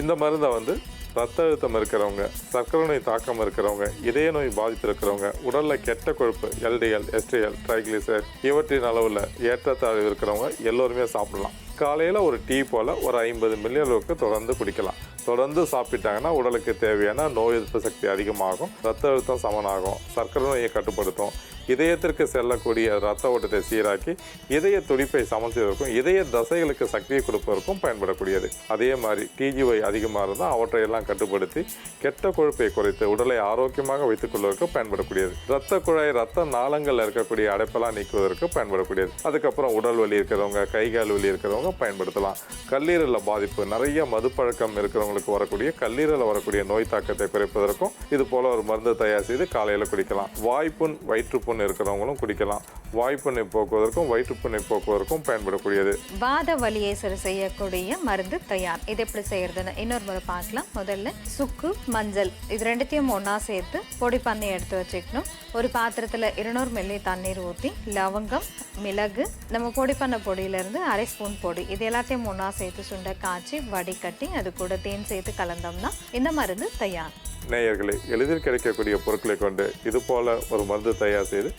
S6: இந்த மருந்தை வந்து ரத்த அழுத்தம் இருக்கிறவங்க, சர்க்கரை நோய் தாக்கம் இருக்கிறவங்க, இதய நோய் பாதிப்பு இருக்கிறவங்க, உடலில் கெட்ட கொழுப்பு எல்டிஎல், எஸ்டிஎல், ட்ரைக்ளிசரைட் இவற்றின் அளவில் ஏற்றத்தாழ்வு இருக்கிறவங்க எல்லோருமே சாப்பிடலாம். காலையில் ஒரு டீ போல் ஒரு 50 மில்லி அளவுக்கு தொடர்ந்து குடிக்கலாம். தொடர்ந்து சாப்பிட்டாங்கன்னா உடலுக்கு தேவையான நோய் எதிர்ப்பு சக்தி அதிகமாகும், ரத்த அழுத்தம் சமனாகும், சர்க்கரை நோயை கட்டுப்படுத்தும், இதயத்திற்கு செல்லக்கூடிய ரத்த ஓட்டத்தை சீராக்கி இதய துடிப்பை சமன் செய்வதற்கும் இதய தசைகளுக்கு சக்தியை கொடுப்பதற்கும் பயன்படக்கூடியது. அதே மாதிரி டிஜிஒய் அதிகமாக இருந்தால் அவற்றையெல்லாம் கட்டுப்படுத்தி கெட்ட கொழுப்பை குறைத்து உடலை ஆரோக்கியமாக வைத்துக் கொள்வதற்கு பயன்படக்கூடியது. ரத்த குழாய், ரத்த நாளங்களில் இருக்கக்கூடிய அடைப்பெல்லாம் நீக்குவதற்கு பயன்படக்கூடியது. அதுக்கப்புறம் உடல் வலி இருக்கிறவங்க, கைகால் வலி இருக்கிறவங்க பயன்படுத்தலாம். கல்லீரலில் பாதிப்பு, நிறைய மதுப்பழக்கம் இருக்கிறவங்களுக்கு வரக்கூடிய கல்லீரலில் வரக்கூடிய நோய் தாக்கத்தை குறைப்பதற்கும் இது போல ஒரு மருந்து தயார் செய்து காலையில் குடிக்கலாம். வாய்ப்புண், வயிற்றுப்புண் இருக்கிறவங்களும் குடிக்கலாம். வாய்ப்புண்ணை போக்குவதற்கும் வயிற்றுப்புண்ணை போக்குவதற்கும் பயன்படக்கூடியது.
S7: வாத வலியை சரி செய்யக்கூடிய மருந்து தயார். இது எப்படி செய்யறதுன்னு இன்னொரு முறை பார்க்கலாம். முதல்ல சுக்கு, மஞ்சள் இது ரெண்டுத்தையும் ஒன்றா சேர்த்து பொடி பண்ணி எடுத்து வச்சுக்கணும். ஒரு பாத்திரத்தில் 200 மில்லி தண்ணீர் ஊற்றி லவங்கம், மிளகு, நம்ம பொடி பண்ண பொடியிலேருந்து அரை ஸ்பூன் பொடி இது எல்லாத்தையும் ஒன்றா சேர்த்து சுண்ட காய்ச்சி வடிகட்டி அது கூட தேன் சேர்த்து கலந்தோம்னா இந்த மருந்து தயார்.
S6: நேயர்களே, எளிதில் கிடைக்கக்கூடிய பொருட்களை கொண்டு இது போல ஒரு மருந்து தயார் செய்து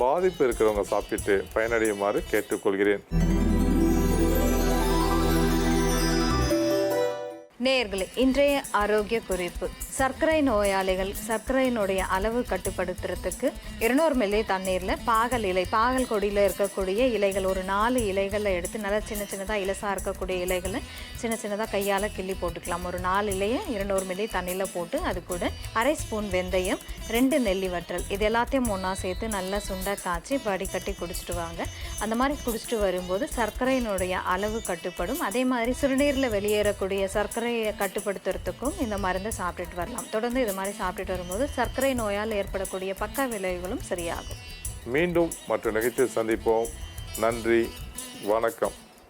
S6: பாதிப்பு இருக்கிறவங்க சாப்பிட்டு பயனடையுமாறு கேட்டுக்கொள்கிறேன்.
S7: நேயர்களே, இன்றைய ஆரோக்கிய குறிப்பு. சர்க்கரை நோயாளிகள் சர்க்கரையினுடைய அளவு கட்டுப்படுத்துறதுக்கு 200 மில்லி தண்ணீரில் பாகல் இலை, பாகல் கொடியில் இருக்கக்கூடிய இலைகள் ஒரு 4 இலைகளை எடுத்து நல்லா சின்ன சின்னதாக இலசாக இருக்கக்கூடிய இலைகளை சின்ன சின்னதாக கையால் கிள்ளி போட்டுக்கலாம். ஒரு 4 இலையை 200 மில்லி தண்ணியில் போட்டு அது கூட அரை ஸ்பூன் வெந்தயம், 2 நெல்லி வற்றல் இது எல்லாத்தையும் ஒன்றா சேர்த்து நல்லா சுண்ட காய்ச்சி வடிகட்டி குடிச்சிட்டு வாங்க. அந்த மாதிரி குடிச்சிட்டு வரும்போது சர்க்கரையினுடைய அளவு கட்டுப்படும். அதே மாதிரி சிறுநீரில் வெளியேறக்கூடிய சர்க்கரையை கட்டுப்படுத்துறதுக்கும் இந்த மருந்தை சாப்பிட்டுட்டு வரலாம். தொடர்ந்து இது மாதிரி சாப்பிட்டுட்டு வரும்போது சர்க்கரை நோயால் ஏற்படக்கூடிய பக்க விளைவுகளும் சரியாகும்.
S6: மீண்டும் மற்ற நிகழ்ச்சியில் சந்திப்போம். நன்றி, வணக்கம்.